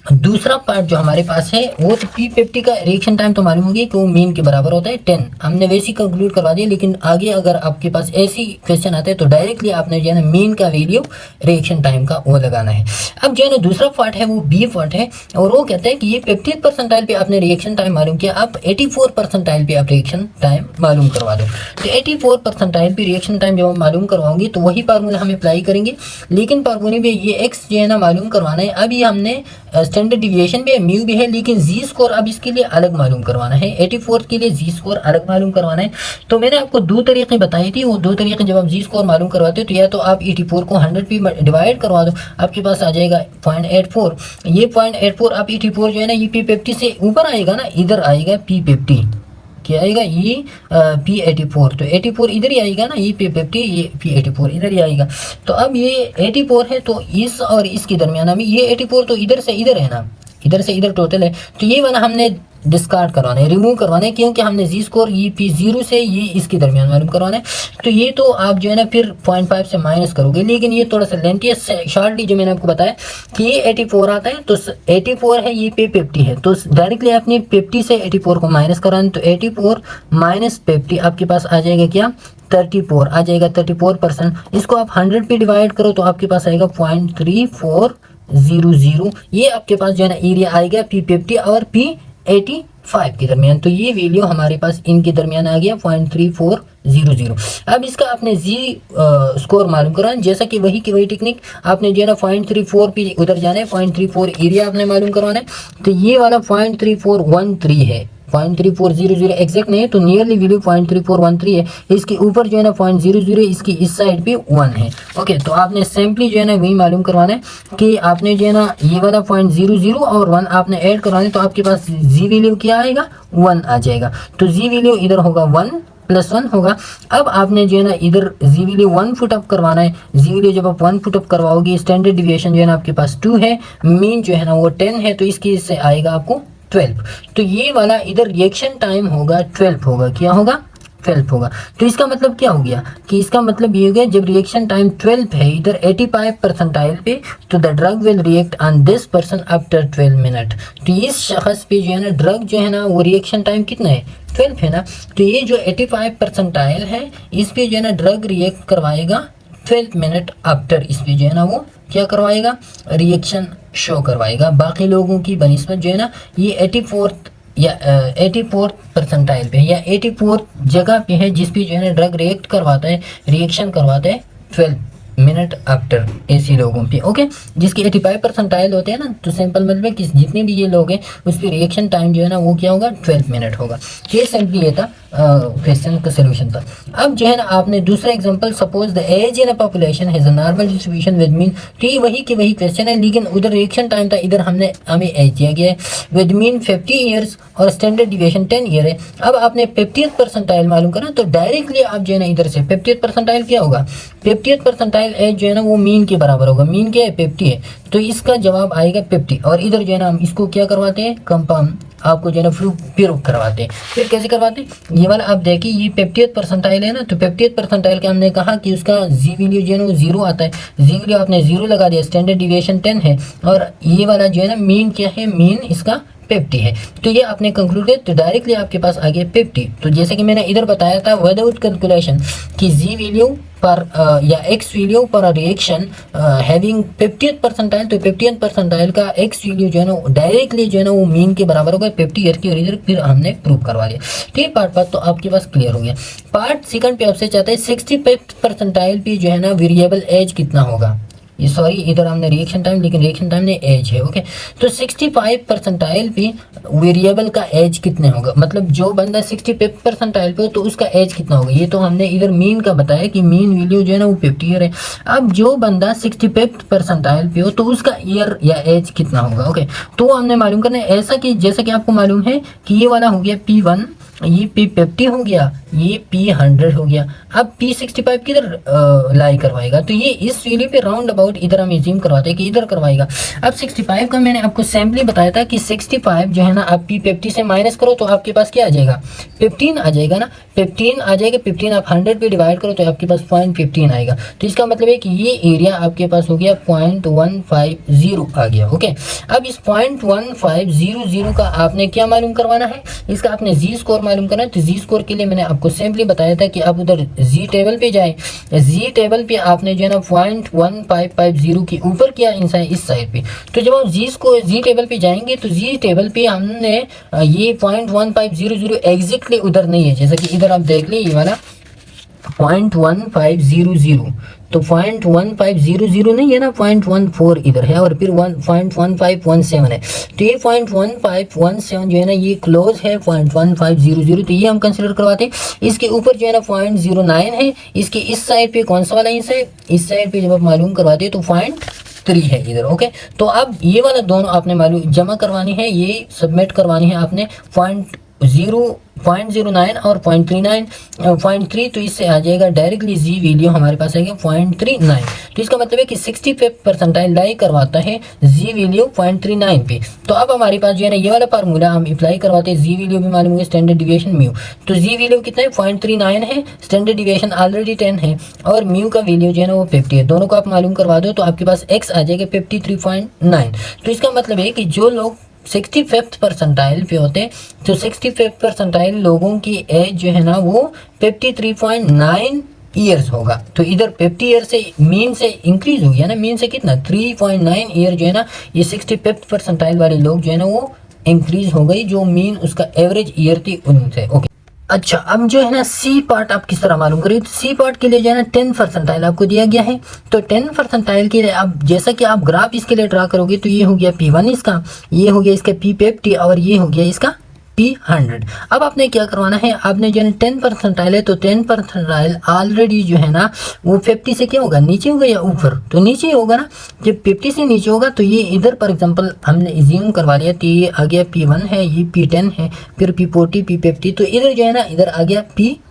दूसरा पार्ट जो हमारे पास है वो तो P50 का रिएक्शन टाइम तो मालूम हो गया कि वो मीन के बराबर होता है 10, हमने वैसे ही कंक्लूड करवा दिया। लेकिन आगे अगर आपके पास ऐसी क्वेश्चन आते हैं तो डायरेक्टली आपने जो है ना मीन का वैल्यू रिएक्शन टाइम का वो लगाना है। अब जो है ना दूसरा पार्ट है वो बी पार्ट है, और वो कहता है कि ये 50th परसेंटाइल पे आपने रिएक्शन टाइम मालूम किया, आप 84 परसेंटाइल पे आप रिएक्शन टाइम मालूम करवा दो। तो 84 परसेंटाइल पे रिएक्शन टाइम जब हम मालूम करवाओगे तो वही फार्मूला हम अप्लाई करेंगे, लेकिन फार्मूले में ये एक्स जो है ना मालूम करवाना है। अभी हमने स्टैंडर्ड डिविएशन भी है, म्यू भी है, लेकिन जी स्कोर अब इसके लिए अलग मालूम करवाना है। 84 के लिए जी स्कोर अलग मालूम करवाना है। तो मैंने आपको 2 तरीके बताए थे, वो 2 तरीके जब आप जी स्कोर मालूम करवाते हो तो या तो आप 84 को 100 पे डिवाइड करवा दो, आपके पास आ जाएगा 0.84। ये 0.84 आप 84 जो है ना ये P50 से ऊपर आएगा ना, इधर आएगा P50, क्या आएगा ये P84। तो 84 इधर ही आएगा ना, ये P50, ये P84 इधर ही आएगा। तो अब ये 84 है, तो इस और इसके दरमियान में ये 84 तो इधर से इधर है ना, इधर से इधर टोटल है, तो ये वाला हमने डिस्कार्ड करवाना है, रिमूव करवाना है, क्योंकि हमने जी स्कोर ये P0 से ये इसके दरमियान मालूम करवाना है। तो ये तो आप जो है ना फिर 0.5 से माइनस करोगे, लेकिन ये थोड़ा सा लेंथी है। शॉर्टली जो मैंने आपको बताया कि ये 84 आता है, तो 84 है, ये पे 50 है, तो डायरेक्टली आपने 50 से 84 को माइनस कराना, तो 84 माइनस 50 आपके पास आ जाएगा क्या 34 आ जाएगा, 34%। इसको आप 100 पे डिवाइड करो तो आपके पास आएगा 0.3400। ये आपके पास जो है ना एरिया आएगा P50 और P85 के दरमियान। तो ये वैल्यू हमारे पास इनके दरमियान आ गया 0.3400। अब इसका आपने जी स्कोर मालूम करना है, जैसा कि वही की वही टेक्निक आपने जो है ना 0.34 पे उधर जाना है, 0.34 एरिया आपने मालूम करवाना है। तो ये वाला 0.3413 है, 0.3400 एग्जैक्ट नहीं है तो नियरली वैल्यू 0.3413 है। इसके ऊपर जो है ना 0.00, इसकी इस साइड पे 1 है। ओके, तो आपने सिंपली जो है ना वही मालूम करवाना है कि आपने जो है ना ये वाला 0.00 और 1 आपने ऐड करवाना है, तो आपके पास जी वैल्यू क्या आएगा, 1 आ जाएगा। तो जी वैल्यू इधर होगा 1 + 1 होगा। अब आपने जो है ना इधर जी वैल्यू 1 फुट अप करवाना है। जी वैल्यू जब आप 1 फुट अप करवाओगे, स्टैंडर्ड डिविएशन जो है ना आपके पास 2 है, मीन जो है ना वो 10 है, तो इसकी इससे आएगा आपको 12। तो ये वाला इधर रिएक्शन टाइम होगा 12 होगा, क्या होगा, 12 होगा। तो इसका मतलब क्या हो गया कि इसका मतलब ये हो गया जब रिएक्शन टाइम 12 है इधर 85 परसेंटाइल पे, तो the drug will react on this person after 12 minute. तो इस शख्स पे जो है ना ड्रग जो है ना वो रिएक्शन टाइम कितना है, 12 है ना। तो ये जो 85 परसेंटाइल है इस पे जो है ना ड्रग रिएक्ट करवाएगा 12 मिनट आफ्टर। इस पे जो है ना वो क्या करवाएगा, रिएक्शन शो करवाएगा। बाकी लोगों की बनिस्बत जो है ना ये 84 या 84 परसेंटाइल पे या 84 जगह पे है जिस पे जो है ना ड्रग रिएक्ट करवाता है, रिएक्शन करवाता है 12 मिनट आफ्टर ऐसे लोगों पे। ओके, जिसके 85 परसेंटाइल होते हैं ना, तो सिंपल मतलब कि जितने भी ये लोग हैं उस पर रिएक्शन टाइम जो है ना वो क्या होगा, 12 मिनट होगा। ये सिंपली ये था क्वेश्चन का सोल्यूशन था। अब जो है ना आपने दूसरा example, suppose the age in a population has a normal distribution with mean. तो ये वही की वही क्वेश्चन है, लेकिन उधर रिएक्शन टाइम था, इधर हमें एज दिया गया है विद मीन 50 ईयर्स और स्टैंडर्ड डिविएशन 10 ईयर है। अब आपने 50th परसेंटाइल मालूम करना, तो डायरेक्टली आप जो है ना इधर से 50th परसेंटाइल क्या होगा, 50th परसेंटाइल एज जो है ना वो मीन के बराबर होगा। मीन क्या है, 50 है, तो इसका जवाब आएगा 50। और इधर जो है ना हम इसको क्या करवाते हैं, कंपाउंड आपको जो है ना प्रूफ करवाते हैं। फिर कैसे करवाते हैं, ये वाला आप देखिए ये 50th परसेंटाइल है ना, तो 50th परसेंटाइल का हमने कहा कि उसका जी वैल्यू जो है ना वो 0 आता है। जी वैल्यू आपने 0 लगा दिया, स्टैंडर्ड डिविएशन 10 है, और ये वाला जो है ना मीन क्या है, मीन इसका 50 है। तो ये आपने कंक्लूड किया, तो डायरेक्टली आपके पास आ गया 50। तो जैसे कि मैंने इधर बताया था विदाउट कैलकुलेशन कि जी वैल्यू पर या एक्स वैल्यू पर रिएक्शन हैविंग 50th परसेंटाइल, तो 50th परसेंटाइल का एक्स वैल्यू जो है ना डायरेक्टली जो है ना वो मीन के बराबर होगा 50 ईयर की। और इधर फिर हमने प्रूव करवा दिया। ठीक, पार्ट तो आपके पास क्लियर हो गया। पार्ट सेकंड पे आपसे चाहते हैं 65th परसेंटाइल पे जो है ना वेरिएबल एज कितना होगा। ये सॉरी, इधर हमने रिएक्शन टाइम, लेकिन रिएक्शन टाइम ने एज है। ओके, तो 65 परसेंटाइल पे वेरिएबल का एज कितने होगा, मतलब जो बंदा 65 परसेंटाइल पे हो तो उसका एज कितना होगा। ये तो हमने इधर मीन का बताया कि मीन वैल्यू जो है ना वो 50 ईयर है। अब जो बंदा 65 परसेंटाइल पे हो तो उसका ईयर या एज कितना होगा। ओके, तो हमने मालूम करना है, ऐसा कि जैसा कि आपको मालूम है कि ये वाला हो गया P1, ये P50 हो गया, ये P100 हो गया। अब P65 किधर लाई करवाएगा, तो ये इस वैल्यू पे राउंड अबाउट इधर हम एज्यूम करवाते हैं कि इधर करवाएगा। अब 65 का मैंने आपको सैम्पली बताया था कि 65 जो है ना आप P50 से माइनस करो तो आपके पास क्या आ जाएगा, 15 आ जाएगा ना, 15 आ जाएगा। 15 आप 100 पे डिवाइड करो तो आपके पास 0.15 आएगा। तो इसका मतलब है कि ये एरिया आपके पास हो गया 0.150 आ गया। ओके, अब इस 0.1500 का आपने क्या मालूम करवाना है, इसका आपने जी स्कोर मालूम करना है। तो जी स्कोर के लिए मैंने आपको सिंपली बताया था कि आप उधर जी टेबल पे जाए, जी टेबल पे आपने जो है ना 0.1550 के ऊपर किया इस साइड पे। तो जब आप जी टेबल पे जाएंगे तो जी टेबल पे हमने ये 0.1500 एग्जैक्टली उधर नहीं है, जैसा कि इधर आप देख लीजिए ये वाला 0.1500, तो 0.1500 नहीं है ना, 0.14 इधर है और फिर 0.1517 है। तो ये 0.1517 जो है ना ये क्लोज है 0.1500, तो ये हम कंसिडर करवाते हैं। इसके ऊपर जो है ना 0.09 है, इसके इस साइड पे कौन सा वाला इंच है, इस साइड पे जब आप मालूम करवाते हैं तो 0.3 है इधर। ओके, तो अब ये वाला दोनों आपने मालूम जमा करवानी है, ये सबमिट करवानी है आपने 0.09 और 0.3, तो इससे आ जाएगा डायरेक्टली जी वैल्यू हमारे पास आएगा 0.39। तो इसका मतलब है कि 65 परसेंटाइल लाई करवाता है जी वैल्यू 0.39 पे। तो अब हमारे पास जो है ना ये वाला फार्मूला हम अप्लाई करवाते हैं, जी वैल्यू भी मालूम है, स्टैंडर्ड डिविएशन म्यू। तो जी वैल्यू कितना है, 0.39 है, स्टैंडर्ड डिविएशन ऑलरेडी 10 है, और म्यू का वैल्यू जो है ना वो 50 है। दोनों को आप मालूम करवा दो तो आपके पास एक्स आ जाएगा 53.9। तो इसका मतलब है कि जो लोग 65th परसेंटाइल पे होते हैं, तो 65th परसेंटाइल लोगों की एज जो है ना वो 53.9 ईयर्स होगा। तो इधर 50 ईयर से मीन से इंक्रीज हो गया ना, मीन से कितना 3.9 ईयर जो है ना, ये 65th परसेंटाइल वाले लोग जो है ना वो इंक्रीज हो गई, जो मीन उसका एवरेज ईयर थी उनसे। ओके, अच्छा अब जो है ना सी पार्ट आप किस तरह मालूम करिए। तो सी पार्ट के लिए जो है ना 10 परसेंटाइल आपको दिया गया है। तो 10 परसेंटाइल के लिए आप जैसा कि आप ग्राफ इसके लिए ड्रा करोगे, तो ये हो गया P1 इसका, ये हो गया इसका P50 और ये हो गया इसका P100। अब आपने क्या करवाना है, आपने जो है 10 परसेंटाइल है, तो 10 परसेंटाइल ऑलरेडी जो है ना वो 50 से क्या होगा, नीचे होगा या ऊपर, तो नीचे होगा ना। जब 50 से नीचे होगा तो ये इधर फॉर एग्जांपल हमने इज्यूम करवा लिया, तो ये आ गया P1 है, ये P10 है, फिर P40 P50, तो इधर जो है ना इधर आ गया P10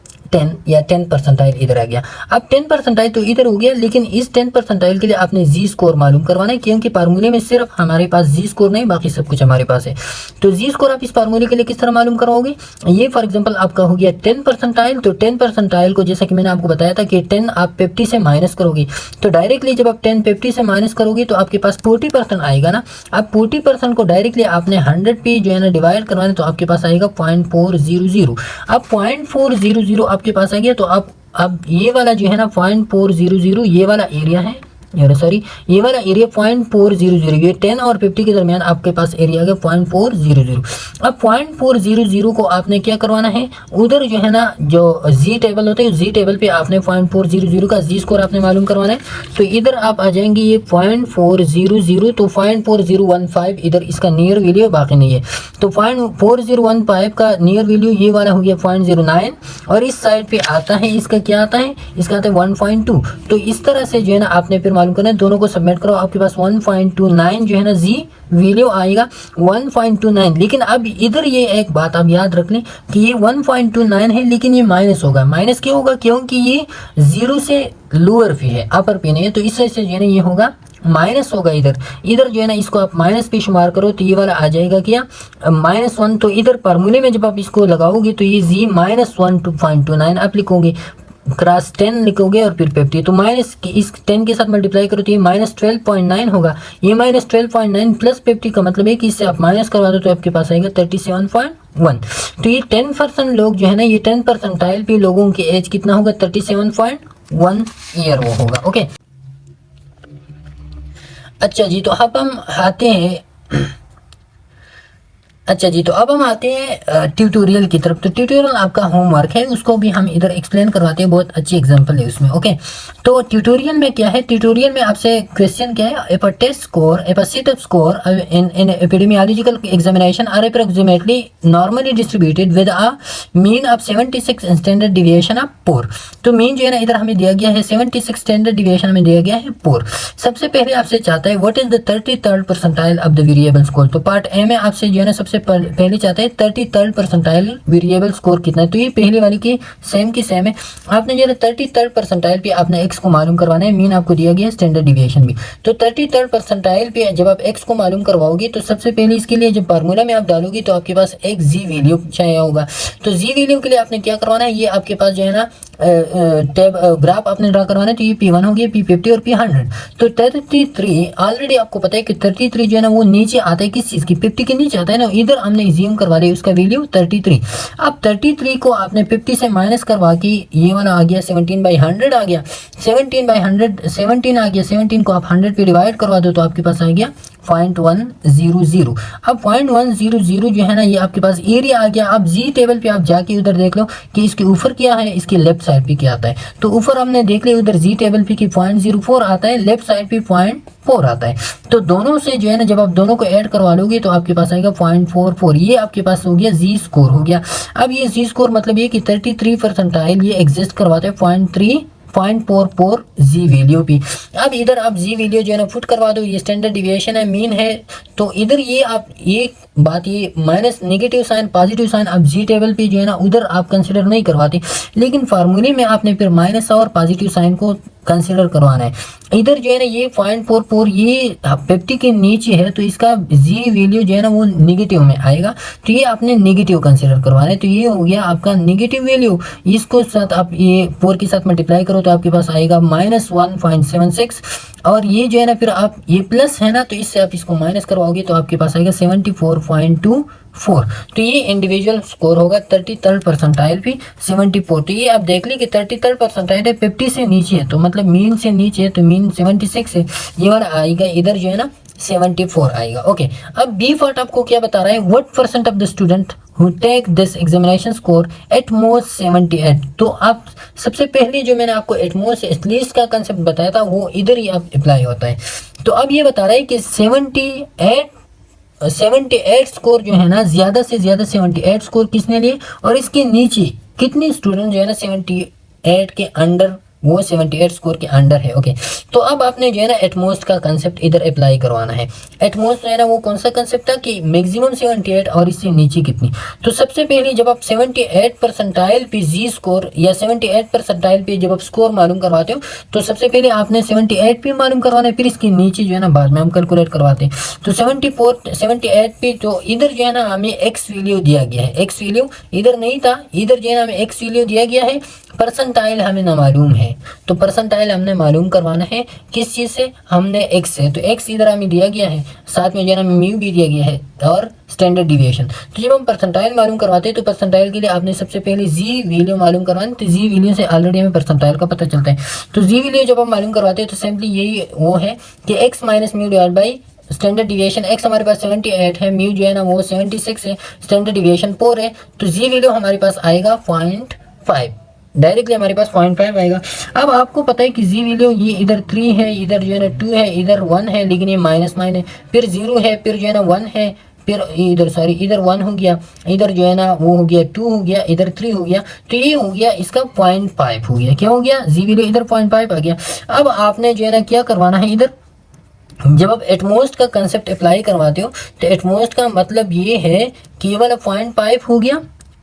या 10 परसेंटाइल इधर आ गया। अब 10 परसेंटाइल तो इधर हो गया, लेकिन इस 10 परसेंटाइल के लिए आपने जी स्कोर मालूम करवाना है, क्योंकि फार्मूले में सिर्फ हमारे पास जी स्कोर नहीं, बाकी सब कुछ हमारे पास है। तो जी स्कोर आप इस फार्मूले के लिए किस तरह मालूम करवाओगे, ये फॉर एग्जांपल आपका हो गया 10 परसेंटाइल। तो 10 परसेंटाइल को जैसा कि मैंने आपको बताया था कि 10 आप 50 से माइनस करोगे, तो डायरेक्टली जब आप 10 50 से माइनस करोगे तो आपके पास 40% आएगा ना। अब 40% को डायरेक्टली आपने 100 पे जो है ना डिवाइड करवाना, तो आपके पास आएगा 0.400। अब 0.400 आपके पास आ गया, तो अब ये वाला जो है ना 0.400 ये वाला एरिया है, सॉरी ये वाला एरिया 0.400, ये 10 और 50 के दरमियान आपके पास एरिया आ गया 0.400। अब 0.400 को आपने क्या करवाना है, उधर जो है ना जो जी टेबल होता है, जी टेबल पे आपने 0.400 का जी स्कोर आपने मालूम करवाना है। तो इधर आप आ जाएंगे ये 0.400, तो 0.4015 इधर इसका नियर वैल्यू बाकी नहीं है, तो 0.4015 का नियर वैल्यू ये वाला हो गया 0.09, और इस साइड पे आता है इसका क्या आता है, इसका आता है 1.2। तो इस तरह से जो है ना आपने फिर मालूम करना है, दोनों को सबमिट करो, आपके पास 1.29 जो है ना जी वैल्यू आएगा 1.29। लेकिन अब इधर ये एक बात आप याद रख लें कि ये 1.29 है, लेकिन ये माइनस होगा। माइनस क्यों होगा, क्योंकि ये 0 से लोअर पे है, अपर पे नहीं है, तो इस वजह से जो है ना ये होगा माइनस होगा। इधर जो है ना इसको आप माइनस पे शुमार करो, तो ये वाला आ जाएगा क्या -1। तो इधर फार्मूले में जब आप इसको लगाओगे तो ये जी -1.29 आप लिखोगे, क्रॉस 10 लिखोगे और फिर 50, तो माइनस इस 10 के साथ मल्टीप्लाई करो तो ये -12.9 होगा। ये -12.9 प्लस 50 का मतलब है कि इससे आप माइनस करवा दो तो आपके पास आएगा 37.1। तो ये 10% लोग जो है ना, ये 10 परसेंटाइल पे लोगों की एज कितना होगा, 37.1 ईयर वो होगा। ओके, अच्छा जी, तो अब हम आते हैं ट्यूटोरियल की तरफ। तो ट्यूटोरियल आपका होमवर्क है, उसको भी हम इधर एक्सप्लेन करवाते हैं, बहुत अच्छी एग्जांपल है उसमें। ओके, तो ट्यूटोरियल में क्या है, ट्यूटोरियल में आपसे क्वेश्चन क्या है, if a test score, if a setup score in epidemiological examination are approximately normally distributed with a mean of 76 standard deviation of 4। तो मीन जो है ना इधर हमें दिया गया है 76 स्टैंडर्ड डिविएशन में दिया गया है 4। सबसे पहले आपसे चाहता है what is the 33rd percentile of the variable score. तो पार्ट ए में आपसे जो है ना सबसे पहले चाहता है 33rd परसेंटाइल वेरिएबल स्कोर कितना है। तो ये पहले वाली की सेम है, आपने जो है 33rd परसेंटाइल पे आपने एक्स को मालूम करवाना है, मीन आपको दिया गया है, स्टैंडर्ड डिविएशन भी। तो 33rd परसेंटाइल पे जब आप एक्स को मालूम करवाओगे तो सबसे पहले इसके लिए जब फार्मूला में आप डालोगे तो आपके पास एक जी वैल्यू चाहिए होगा। तो जी वैल्यू के लिए आपने क्या करवाना है, ये आपके पास जो है ना ग्राफ आपने ड्रा करवाना है। तो ये P1 हो गया, P50 और P100। तो 33 ऑलरेडी आपको पता है कि 33 जो है ना वो नीचे आता है, किस चीज़ की, 50 के नीचे आता है ना। इधर हमने इज्यूम करवा लिया उसका वैल्यू 33। अब 33 को आपने 50 से माइनस करवा के ये वाला आ गया 17/100 आ गया, 17/100 17 आ गया, 17 को आप 100 पे डिवाइड करवा दो तो आपके पास आ गया 0.100। अब 0.100 जो है ना ये आपके पास एरिया आ गया। अब जी टेबल पे आप जाके उधर देख लो कि इसके ऊपर क्या है, इसके लेफ्ट साइड पे क्या आता है। तो ऊपर हमने देख लिया उधर जी टेबल पे कि 0.04 आता है, लेफ्ट साइड पे 0.4 आता है। तो दोनों से जो है ना जब आप दोनों को ऐड करवा लोगे तो आपके पास आएगा 0.44। ये आपके पास हो गया जी स्कोर हो गया। अब ये जी स्कोर मतलब ये कि 33 परसेंटाइल ये एग्जिस्ट करवाते हैं 0.44 जी वैल्यू भी। अब इधर आप जी वैल्यू जो है ना फुट करवा दो, ये स्टैंडर्ड डिविएशन है, मीन है। तो इधर ये आप एक बात, ये minus negative sign positive sign आप जी टेबल पे जो है ना उधर आप कंसिडर नहीं करवाते, लेकिन फार्मूले में आपने फिर माइनस और पॉजिटिव साइन को कंसीडर करवाना है। इधर जो है ना ये 0.44 ये 50 के नीचे है तो इसका जी वैल्यू जो है ना वो नेगेटिव में आएगा, तो ये आपने नेगेटिव कंसीडर करवाना है। तो ये हो गया आपका नेगेटिव वैल्यू, इसको साथ आप ये 4 के साथ मल्टीप्लाई करो तो आपके पास आएगा -1.76, और ये जो है ना फिर आप ये प्लस है ना तो इससे आप इसको माइनस करवाओगे तो आपके पास आएगा 74.24। तो ये इंडिविजुअल स्कोर होगा 33rd परसेंटाइल पे 74। तो ये आप देख ली कि 33rd परसेंटाइल है, 50 से नीचे है तो मतलब मीन से नीचे है, तो मीन 76 है, ये वाला आएगा इधर जो है ना 74 आएगा। ओके, अब बी पार्ट आपको क्या बता रहा है, what percent of the student who take this examination score at most 78। तो आप सबसे पहले जो मैंने आपको at most at least का कंसेप्ट बताया था वो इधर ही आप अप्लाई होता है। तो अब ये बता रहा है कि 78 स्कोर जो है ना, ज़्यादा से ज़्यादा 78 स्कोर किसने लिए, और इसके नीचे कितने स्टूडेंट जो है ना 78 के अंडर, वो 78 स्कोर के अंडर है। ओके, तो अब आपने जो है ना एटमोस्ट का कंसेप्ट इधर अप्लाई करवाना है। एटमोस्ट जो है ना वो कौन सा कंसेप्ट था कि मैक्सिमम 78 और इससे नीचे कितनी। तो सबसे पहले जब आप 78 परसेंटाइल पे जी स्कोर या 78 परसेंटाइल पे जब आप स्कोर मालूम करवाते हो तो सबसे पहले आपने 78 पे मालूम करवाना है, फिर इसके नीचे जो है ना बाद में हम कैलकुलेट करवाते हैं। तो 78 पे तो इधर जो है ना हमें एक्स वैल्यू दिया गया है, एक्स वैल्यू इधर नहीं था, इधर जो है ना हमें एक्स वैल्यू दिया गया है, परसेंटाइल हमें ना मालूम है, तो परसेंटाइल हमने मालूम करवाना है किस चीज़ से, हमने एक्स से, तो एक्स इधर हमें दिया गया है, साथ में जो है ना म्यू भी दिया गया है और स्टैंडर्ड डिविएशन। तो जब हम परसेंटाइल मालूम करवाते हैं तो परसेंटाइल के लिए आपने सबसे पहले जी वैल्यू मालूम करवानी, तो जी वैल्यू से ऑलरेडी हमें परसेंटाइल का पता चलता है। तो जी वैल्यू जब हम मालूम करवाते हैं तो सिंपली यही वो है कि x minus mu divide by standard deviation. X हमारे पास 78 है, म्यू जो है ना वो 76 है, स्टैंडर्ड डिविएशन 4 है, तो जी वैल्यू हमारे पास आएगा 0.5, डायरेक्टली हमारे पास 0.5 आएगा। अब आपको पता है कि जी वैल्यू ये इधर 3 है, इधर जो है ना 2 है, इधर 1 है, लेकिन ये -9 है, फिर 0 है, फिर जो है ना 1 है, फिर इधर सॉरी इधर 1 हो गया, इधर जो है ना वो हो गया 2 हो गया, इधर 3 हो गया, तो ये हो गया इसका 0.5 हो गया। क्या हो गया, जी वैल्यू इधर 0.5 आ गया। अब आपने जो है ना क्या करवाना है, इधर जब आप एटमोस्ट का कंसेप्ट अप्लाई करवाते हो तो एटमोस्ट का मतलब ये है कि ये वाला 0.5 हो गया,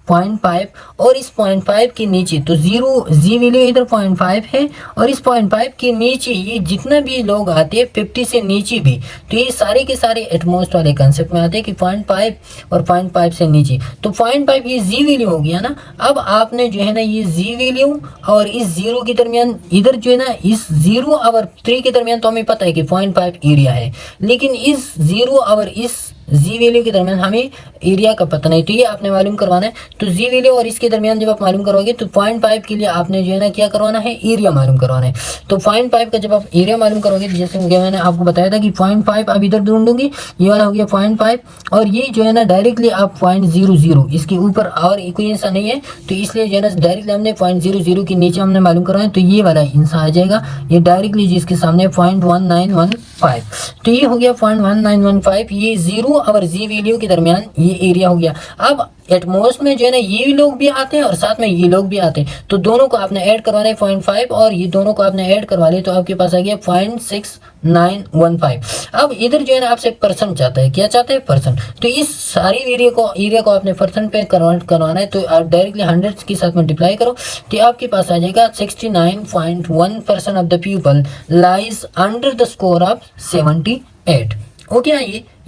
0.5, और इस 0.5 के नीचे तो जीरो जी वैल्यू इधर 0.5 है, और इस 0.5 के नीचे ये जितना भी लोग आते हैं 50 से नीचे भी, तो ये सारे के सारे एटमोस्ट वाले कंसेप्ट में आते हैं कि 0.5 और 0.5 से नीचे, तो 0.5 ये जी वैल्यू हो गया ना। अब आपने जो है ना ये जी वैल्यू और इस जीरो के दरमियान, इधर जो है ना इस 0 और 3 के दरमियान तो हमें पता है कि 0.5 एरिया है, लेकिन इस 0 और इस जी वैल्यू के दरमियान हमें एरिया का पता नहीं, तो ये आपने मालूम करवाना है। तो जी वैल्यू और इसके दरमियान जब आप मालूम करोगे तो 0.5 के लिए आपने जो है ना क्या करवाना है, एरिया मालूम करवाना है। तो 0.5 का जब आप एरिया मालूम करोगे, जैसे मैंने आपको बताया था कि 0.5 अब इधर ढूंढूंगी, ये वाला हो गया 0.5, और ये जो है ना डायरेक्टली आप 0.00 इसके ऊपर और कोई इंसा नहीं है, तो इसलिए जो है ना डायरेक्टली हमने 0.00 के नीचे हमने मालूम करवाना है, तो ये वाला इंसा आ जाएगा, ये डायरेक्टली जिसके सामने 0.1915, तो ये हो गया 0.1915, ये 0 और जी वैल्यू के दरमियान ये एरिया हो गया। अब एटमोस्ट में जो है ना ये लोग भी आते हैं और साथ में ये लोग भी आते हैं, तो दोनों को आपने ऐड करवाना है 0.5, और ये दोनों को आपने ऐड करवा लिया तो आपके पास आ गया 0.6915। अब इधर जो है ना आपसे परसेंट चाहता है, क्या चाहता है, परसेंट, तो इस सारी एरिया को आपने परसेंट पे कन्वर्ट करवाना है, तो आप डायरेक्टली 100 के साथ मल्टीप्लाई करो तो आपके पास आ जाएगा 69.1% of the people lies under the score of 78। Okay,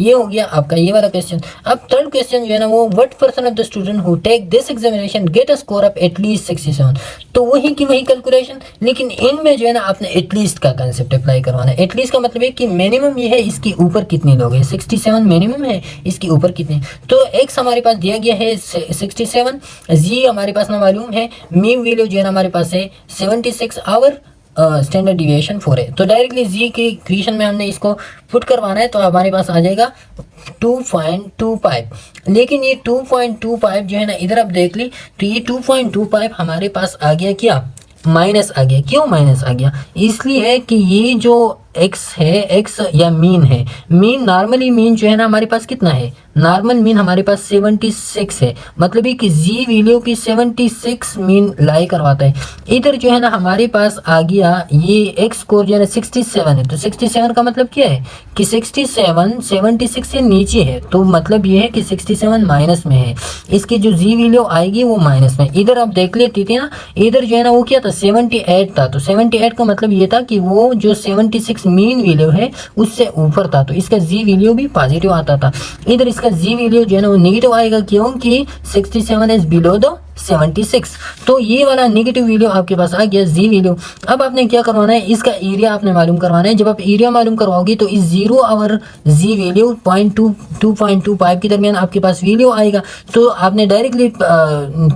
ये हो गया आपका ये वाला क्वेश्चन। अब थर्ड क्वेश्चन जो है ना वो what percent of the student who take this examination get a score of at least 67। तो वही की वही कैलकुलेशन, लेकिन इनमें जो है ना आपने एटलीस्ट का कंसेप्ट अप्लाई करवाना है। एटलीस्ट का मतलब है कि मिनिमम ये है, इसके ऊपर कितने लोग हैं, 67 मिनिमम है, इसके ऊपर कितने, तो एक्स हमारे पास दिया गया है 67, जी हमारे पास ना मालूम है, मीन वैल्यू जो है ना हमारे पास है 76 और स्टैंडर्ड डिविएशन 4 है, तो डायरेक्टली जी के इक्वेशन में हमने इसको पुट करवाना है, तो हमारे पास आ जाएगा 2.25। लेकिन ये 2.25 जो है ना इधर आप देख ली, तो ये 2.25 हमारे पास आ गया क्या, माइनस आ गया। क्यों माइनस आ गया, इसलिए है कि ये जो x है, x या मीन है, मीन नॉर्मली मीन जो है ना हमारे पास कितना है नॉर्मल मीन हमारे पास 76 है, मतलब कि जी वैल्यू की 76 मीन लाई करवाता है। इधर जो है ना हमारे पास आ गया ये एक्स स्कोर जो है ना 67 है, तो 67 का मतलब क्या है कि 67 76 से नीचे है, तो मतलब ये है कि 67 माइनस में है, इसकी जो जी वैल्यू आएगी वो माइनस में। इधर आप देख लेते थे ना, इधर जो है ना वो क्या था 78 था, तो 78 का मतलब ये था कि वो जो 76 मीन वैल्यू है उससे ऊपर था, तो इसका जी वैल्यू भी पॉजिटिव आता था। इधर इसका जी वैल्यू जो है ना वो नेगेटिव आएगा, क्योंकि 67 इज बिलो द 76, तो ये वाला नेगेटिव वैल्यू आपके पास आ गया जी वैल्यू। अब आपने क्या करवाना है, इसका एरिया आपने मालूम करवाना है। जब आप एरिया मालूम करवाओगे तो इस 0 और जी वैल्यू 2.25 के दरमियान आपके पास वैल्यू आएगा, तो आपने डायरेक्टली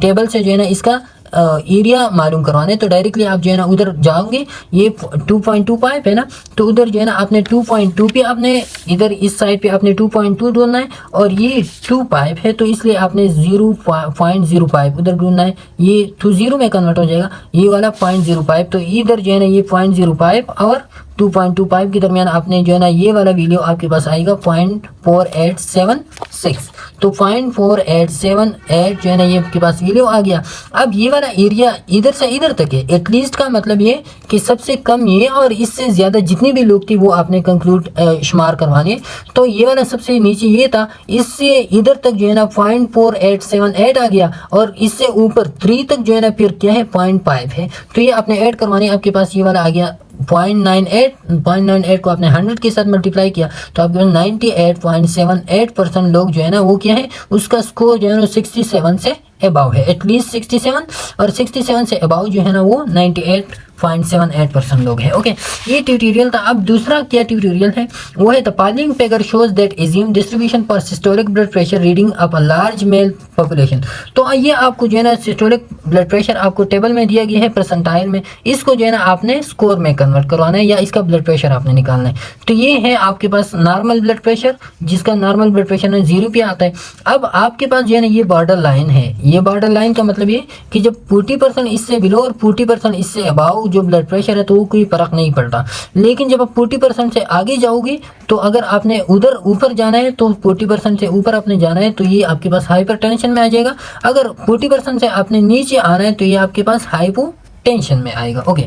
टेबल से जो है ना इसका एरिया मालूम करवाना है। तो डायरेक्टली आप जो है ना उधर जाओगे, ये 2.25 है ना, तो उधर जो है ना आपने 2.2 पे आपने इधर इस साइड पे आपने 2.2 ढूंढना है, और ये 2.5 है तो इसलिए आपने 0.05 उधर ढूंढना है, ये तो 0 में कन्वर्ट हो जाएगा ये वाला 0.05, तो इधर जो है ना ये 0.05 और 2.25 के दरमियान आपने जो है ना ये वाला वैल्यू आपके पास आएगा 0.4876, तो 0.4878 जो है ना ये आपके पास वैल्यू आ गया। अब ये वाला एरिया इधर से इधर तक है, एटलीस्ट का मतलब ये कि सबसे कम ये और इससे ज़्यादा जितनी भी लोग थी वो आपने कंक्लूड शुमार करवाने, तो ये वाला सबसे नीचे ये था, इससे इधर तक जो है ना 0.4878 आ गया, और इससे ऊपर 3 तक जो है ना फिर क्या है 0.5 है, तो ये आपने ऐड करवाने, आपके पास ये वाला आ गया 0.98 को आपने 100 के साथ मल्टीप्लाई किया तो आपके पास 98.78% लोग जो है ना वो क्या है, उसका स्कोर जो है ना 67 से अबाव है, एटलीस्ट 67, और 67 से अबाव जो है ना वो 98.78% लोग हैं। ओके, ये ट्यूटोरियल था। अब दूसरा क्या ट्यूटोरियल है, वो है the following figure shows that assume distribution for systolic blood pressure reading of a large mail population. तो ये आपको जो है ना सिस्टोलिक ब्लड प्रेशर आपको टेबल में दिया गया है परसेंटाइल में, इसको जो है ना आपने स्कोर में कन्वर्ट करवाना है, या इसका ब्लड प्रेशर आपने निकालना है। तो ये है आपके पास नॉर्मल ब्लड प्रेशर, जिसका नॉर्मल ब्लड प्रेशर में 0 पे आता है। अब आपके पास जो है ना ये बॉर्डर लाइन है, ये बॉर्डर लाइन का मतलब ये कि जब 40% इससे बिलो और 40% इससे अबाव जो ब्लड प्रेशर है तो वो कोई फर्क नहीं पड़ता, लेकिन जब आप 40% से आगे जाओगे तो अगर आपने उधर ऊपर जाना है तो 40% से ऊपर आपने जाना है तो ये आपके पास हाइपरटेंशन में आ जाएगा, अगर 40% से आपने नीचे आना है तो ये आपके पास हाइपोटेंशन में आएगा। ओके,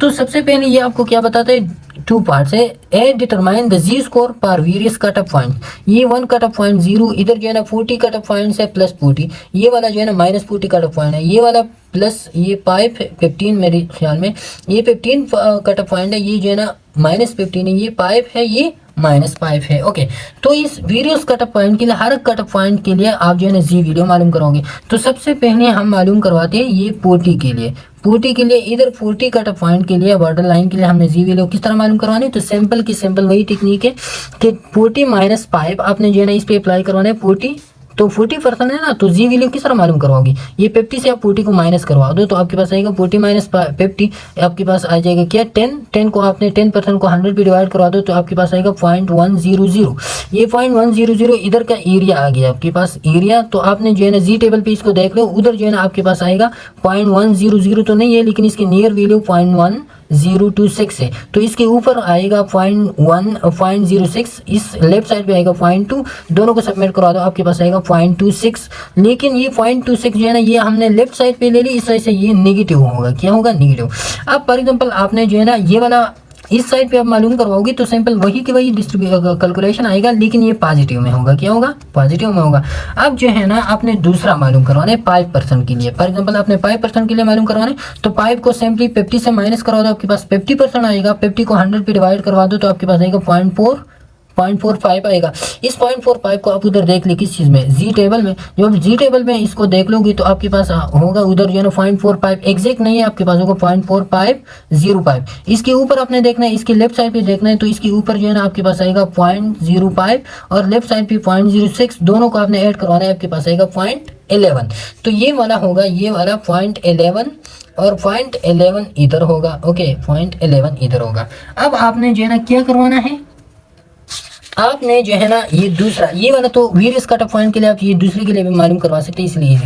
तो सबसे पहले ये आपको क्या बताता है, 2 पार्ट्स है। ए डिटरमाइन द जी स्कोर पर वेरियस कट ऑफ पॉइंट, ये 1 कट ऑफ पॉइंट 0, इधर जो है ना 40 कट ऑफ पॉइंट है प्लस 40, ये वाला जो है ना माइनस 40 कट ऑफ पॉइंट है, ये वाला प्लस ये 15 मेरे ख्याल में ये 15 कट ऑफ पॉइंट है, ये जो है ना -15 है, ये 5 है, ये -5 है। ओके, तो इस वेरियस कट ऑफ पॉइंट के लिए, हर कट ऑफ पॉइंट के लिए आप जो है ना जी वीडियो मालूम करोगे। तो सबसे पहले हम मालूम करवाते हैं ये 40 के लिए, 40 के लिए इधर 40 कट ऑफ पॉइंट के लिए बॉर्डर लाइन के लिए हमने जी वैल्यू किस तरह मालूम करवानी, तो सिंपल की सिंपल वही टेक्निक है कि 40 - 5 आपने जो है ना इस पे अप्लाई करवाना है। 40 तो 40% है ना, तो जी वैल्यू किस तरह मालूम करवाओगे, ये 50 से आप 40 को माइनस करवा दो तो आपके पास आएगा 40 - 50, आपके पास आ जाएगा क्या 10 को आपने 10% को 100 पे डिवाइड करवा दो तो आपके पास आएगा 0.100, ये 0.100 इधर का एरिया आ गया आपके पास एरिया। तो आपने जो है ना जी टेबल पे इसको देख लो, उधर जो है ना आपके पास आएगा 0.100 तो नहीं है, लेकिन इसकी नियर वैल्यू 0.1026 है, तो इसके ऊपर आएगा 0.06, इस लेफ्ट साइड पे आएगा 0.2, दोनों को सबमिट करवा दो आपके पास आएगा 0.26, लेकिन ये 0.26 जो है ना ये हमने लेफ्ट साइड पे ले ली, इस साइड से ये नेगेटिव होगा, क्या होगा नेगेटिव। अब फॉर एग्जांपल आपने जो है ना ये वाला इस साइड पे आप मालूम करवाओगे तो सिंपल वही की वही कैलकुलेशन आएगा, लेकिन ये पॉजिटिव में होगा, क्या होगा पॉजिटिव में होगा। अब जो है ना आपने दूसरा मालूम करवाना है 5% के लिए, फॉर एग्जांपल आपने 5% के लिए मालूम करवाना है तो 5 को सिंपली 50 से माइनस करवा दो, आपके पास 50% आएगा, 50 को 100 पे डिवाइड करवा दो तो आपके पास आएगा 0.45 आएगा। इस 0.45 को आप उधर देख ले किस चीज़ में, जी टेबल में, जब आप जी टेबल में इसको देख लोगे तो आपके पास होगा उधर जो है ना 0.45 एग्जैक्ट नहीं है, आपके पास होगा 0.4505। इसके ऊपर आपने देखना है, इसके लेफ्ट साइड पे देखना है तो इसके ऊपर जो है ना आपके पास आएगा 0.05 और लेफ्ट साइड पे 0.06, दोनों को आपने ऐड करवाना है, आपके पास आएगा 0.11, तो ये वाला होगा, ये वाला 0.11 और 0.11 इधर होगा। ओके, 0.11 इधर होगा। अब आपने जो है ना क्या करवाना है, आपने जो है ना ये दूसरा ये वाला तो वेरियस कट ऑफ पॉइंट के लिए आप ये दूसरे के लिए भी मालूम करवा सकते हैं, इसलिए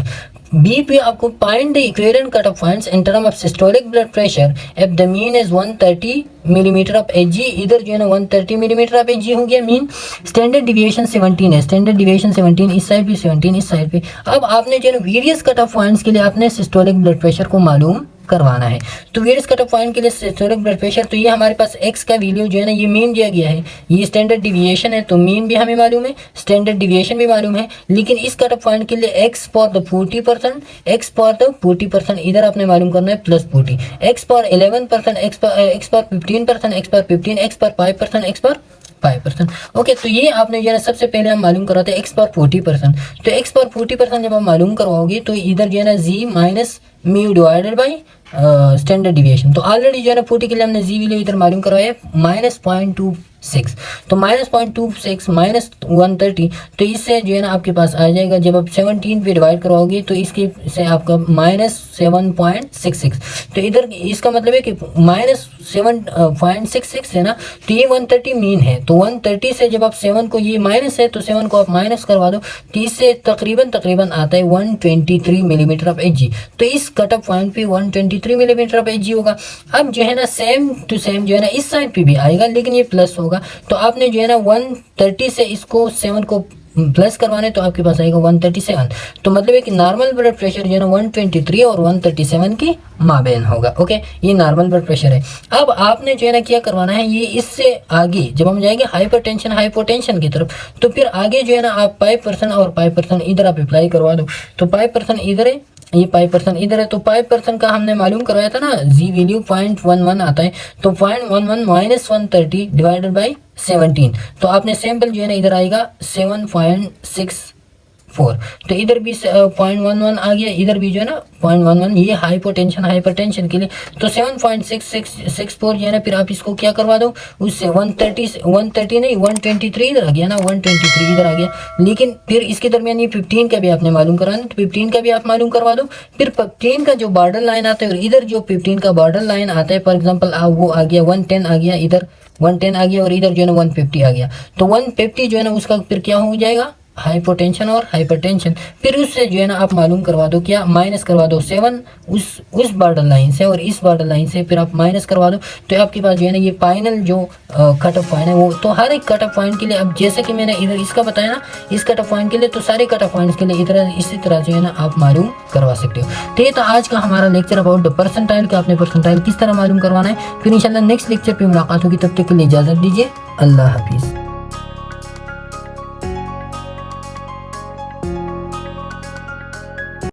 बी पे आपको find the equivalent cut off points in term of systolic blood pressure if the mean is 130 millimetre of Hg. इधर जो है ना 130 मिलीमीटर ऑफ एचजी हो गया मीन। स्टैंडर्ड डिविएशन 17 है, स्टैंडर्ड डिविएशन 17 इस साइड पे, 17 इस साइड पे। अब आपने जो है ना वेरियस कट ऑफ पॉइंट्स के लिए आपने सिस्टोलिक ब्लड प्रेशर को मालूम करवाना है। तो वेरियस कट ऑफ पॉइंट के लिए सिस्टोलिक ब्लड प्रेशर, तो ये हमारे पास एक्स का वैल्यू जो है ना ये मीन दिया गया है, ये स्टैंडर्ड डिविएशन है, तो मीन भी हमें मालूम है, स्टैंडर्ड डिविएशन भी मालूम है। लेकिन इस कट ऑफ पॉइंट के लिए x for the 40%, x for the 40% इधर आपने मालूम करना है plus 40, x for 11%, x for 15%, x for 15, x for 5%, x for 5%। Okay, तो ये आपने जो है सबसे पहले हम मालूम करवाते हैं एक्स पर 40%। तो एक्स पर 40% जब आप मालूम करवाओगे तो इधर जो है ना जी minus mu divided by standard deviation. तो ऑलरेडी जो है ना 40 के लिए हमने जी वैल्यू इधर मालूम करवाया -0.26, तो -0.26 माइनस 130, तो इससे जो है ना आपके पास आ जाएगा, जब आप 17 पे डिवाइड करवाओगे तो इसके से आपका -7.66। तो इधर इसका मतलब है कि -7.66 है ना, तो ये 130 मीन है। तो 130 से जब आप 7 को, ये माइनस है तो 7 को आप माइनस करवा दो, तो इससे तकरीबन आता है 123 मिलीमीटर ऑफ एचजी। तो इस कट ऑफ पॉइंट पे 123 मिलीमीटर ऑफ एचजी होगा। अब जो है ना सेम टू सेम जो है ना इस साइड पे भी आएगा, लेकिन ये प्लस होगा। तो आपने जो है ना 130 से इसको 7 को प्लस करवाने, तो आपके पास आएगा 137। तो मतलब है कि नॉर्मल ब्लड प्रेशर जो है ना 123 और 137 की माबेन होगा। ओके, ये नॉर्मल ब्लड प्रेशर है। अब आपने जो है ना क्या करवाना है, ये इससे आगे जब हम जाएंगे हाइपरटेंशन हाइपोटेंशन की तरफ, तो फिर आगे जो है ना आप 5% और 5% इधर आप अप्लाई करवा दो। तो 5% इधर है, ये 5% इधर है, तो 5% का हमने मालूम करवाया था ना, जी वैल्यू 0.11 आता है। तो 0.11 माइनस 130 डिवाइडेड बाई 17, तो आपने सैंपल जो है ना इधर आएगा 7.64। तो इधर भी 0.11 आ गया, इधर भी जो है ना 0.11, ये हाइपोटेंशन हाइपरटेंशन के लिए। तो 7.6664 जो है ना, फिर आप इसको क्या करवा दो, उससे 130 नहीं 123 इधर आ गया ना, 123 इधर आ गया। लेकिन फिर इसके दरमियान ये 15 का भी आपने मालूम करवाना, तो 15 का भी आप मालूम करवा दो। फिर 15 का जो बॉर्डर लाइन आता है और इधर जो 15 का बॉर्डर लाइन आता है, फॉर एग्जाम्पल वो आ गया 110 आ गया, इधर 110 आ गया और इधर जो है ना 150 आ गया। तो 150 जो है ना उसका फिर क्या हो जाएगा, हाइपोटेंशन और हाइपरटेंशन। फिर उससे जो है ना आप मालूम करवा दो, क्या माइनस करवा दो 7 उस बॉर्डर लाइन से और इस बॉर्डर लाइन से, फिर आप माइनस करवा दो। तो आपके पास जो है ना ये फाइनल जो कट ऑफ पॉइंट है वो, तो हर एक कट ऑफ पॉइंट के लिए, अब जैसे कि मैंने इधर इसका बताया ना, इस कट ऑफ पॉइंट के लिए, तो सारे कट ऑफ पॉइंट्स के लिए इधर इसी तरह जो है ना आप मालूम करवा सकते हो। तो ये तो आज का हमारा लेक्चर अबाउट द परसेंटाइल का, आपने परसेंटाइल किस तरह मालूम करवाना है। फिर इंशाल्लाह नेक्स्ट लेक्चर पे मुलाकात होगी, तब तक के लिए इजाजत दीजिए, अल्लाह हाफिज़।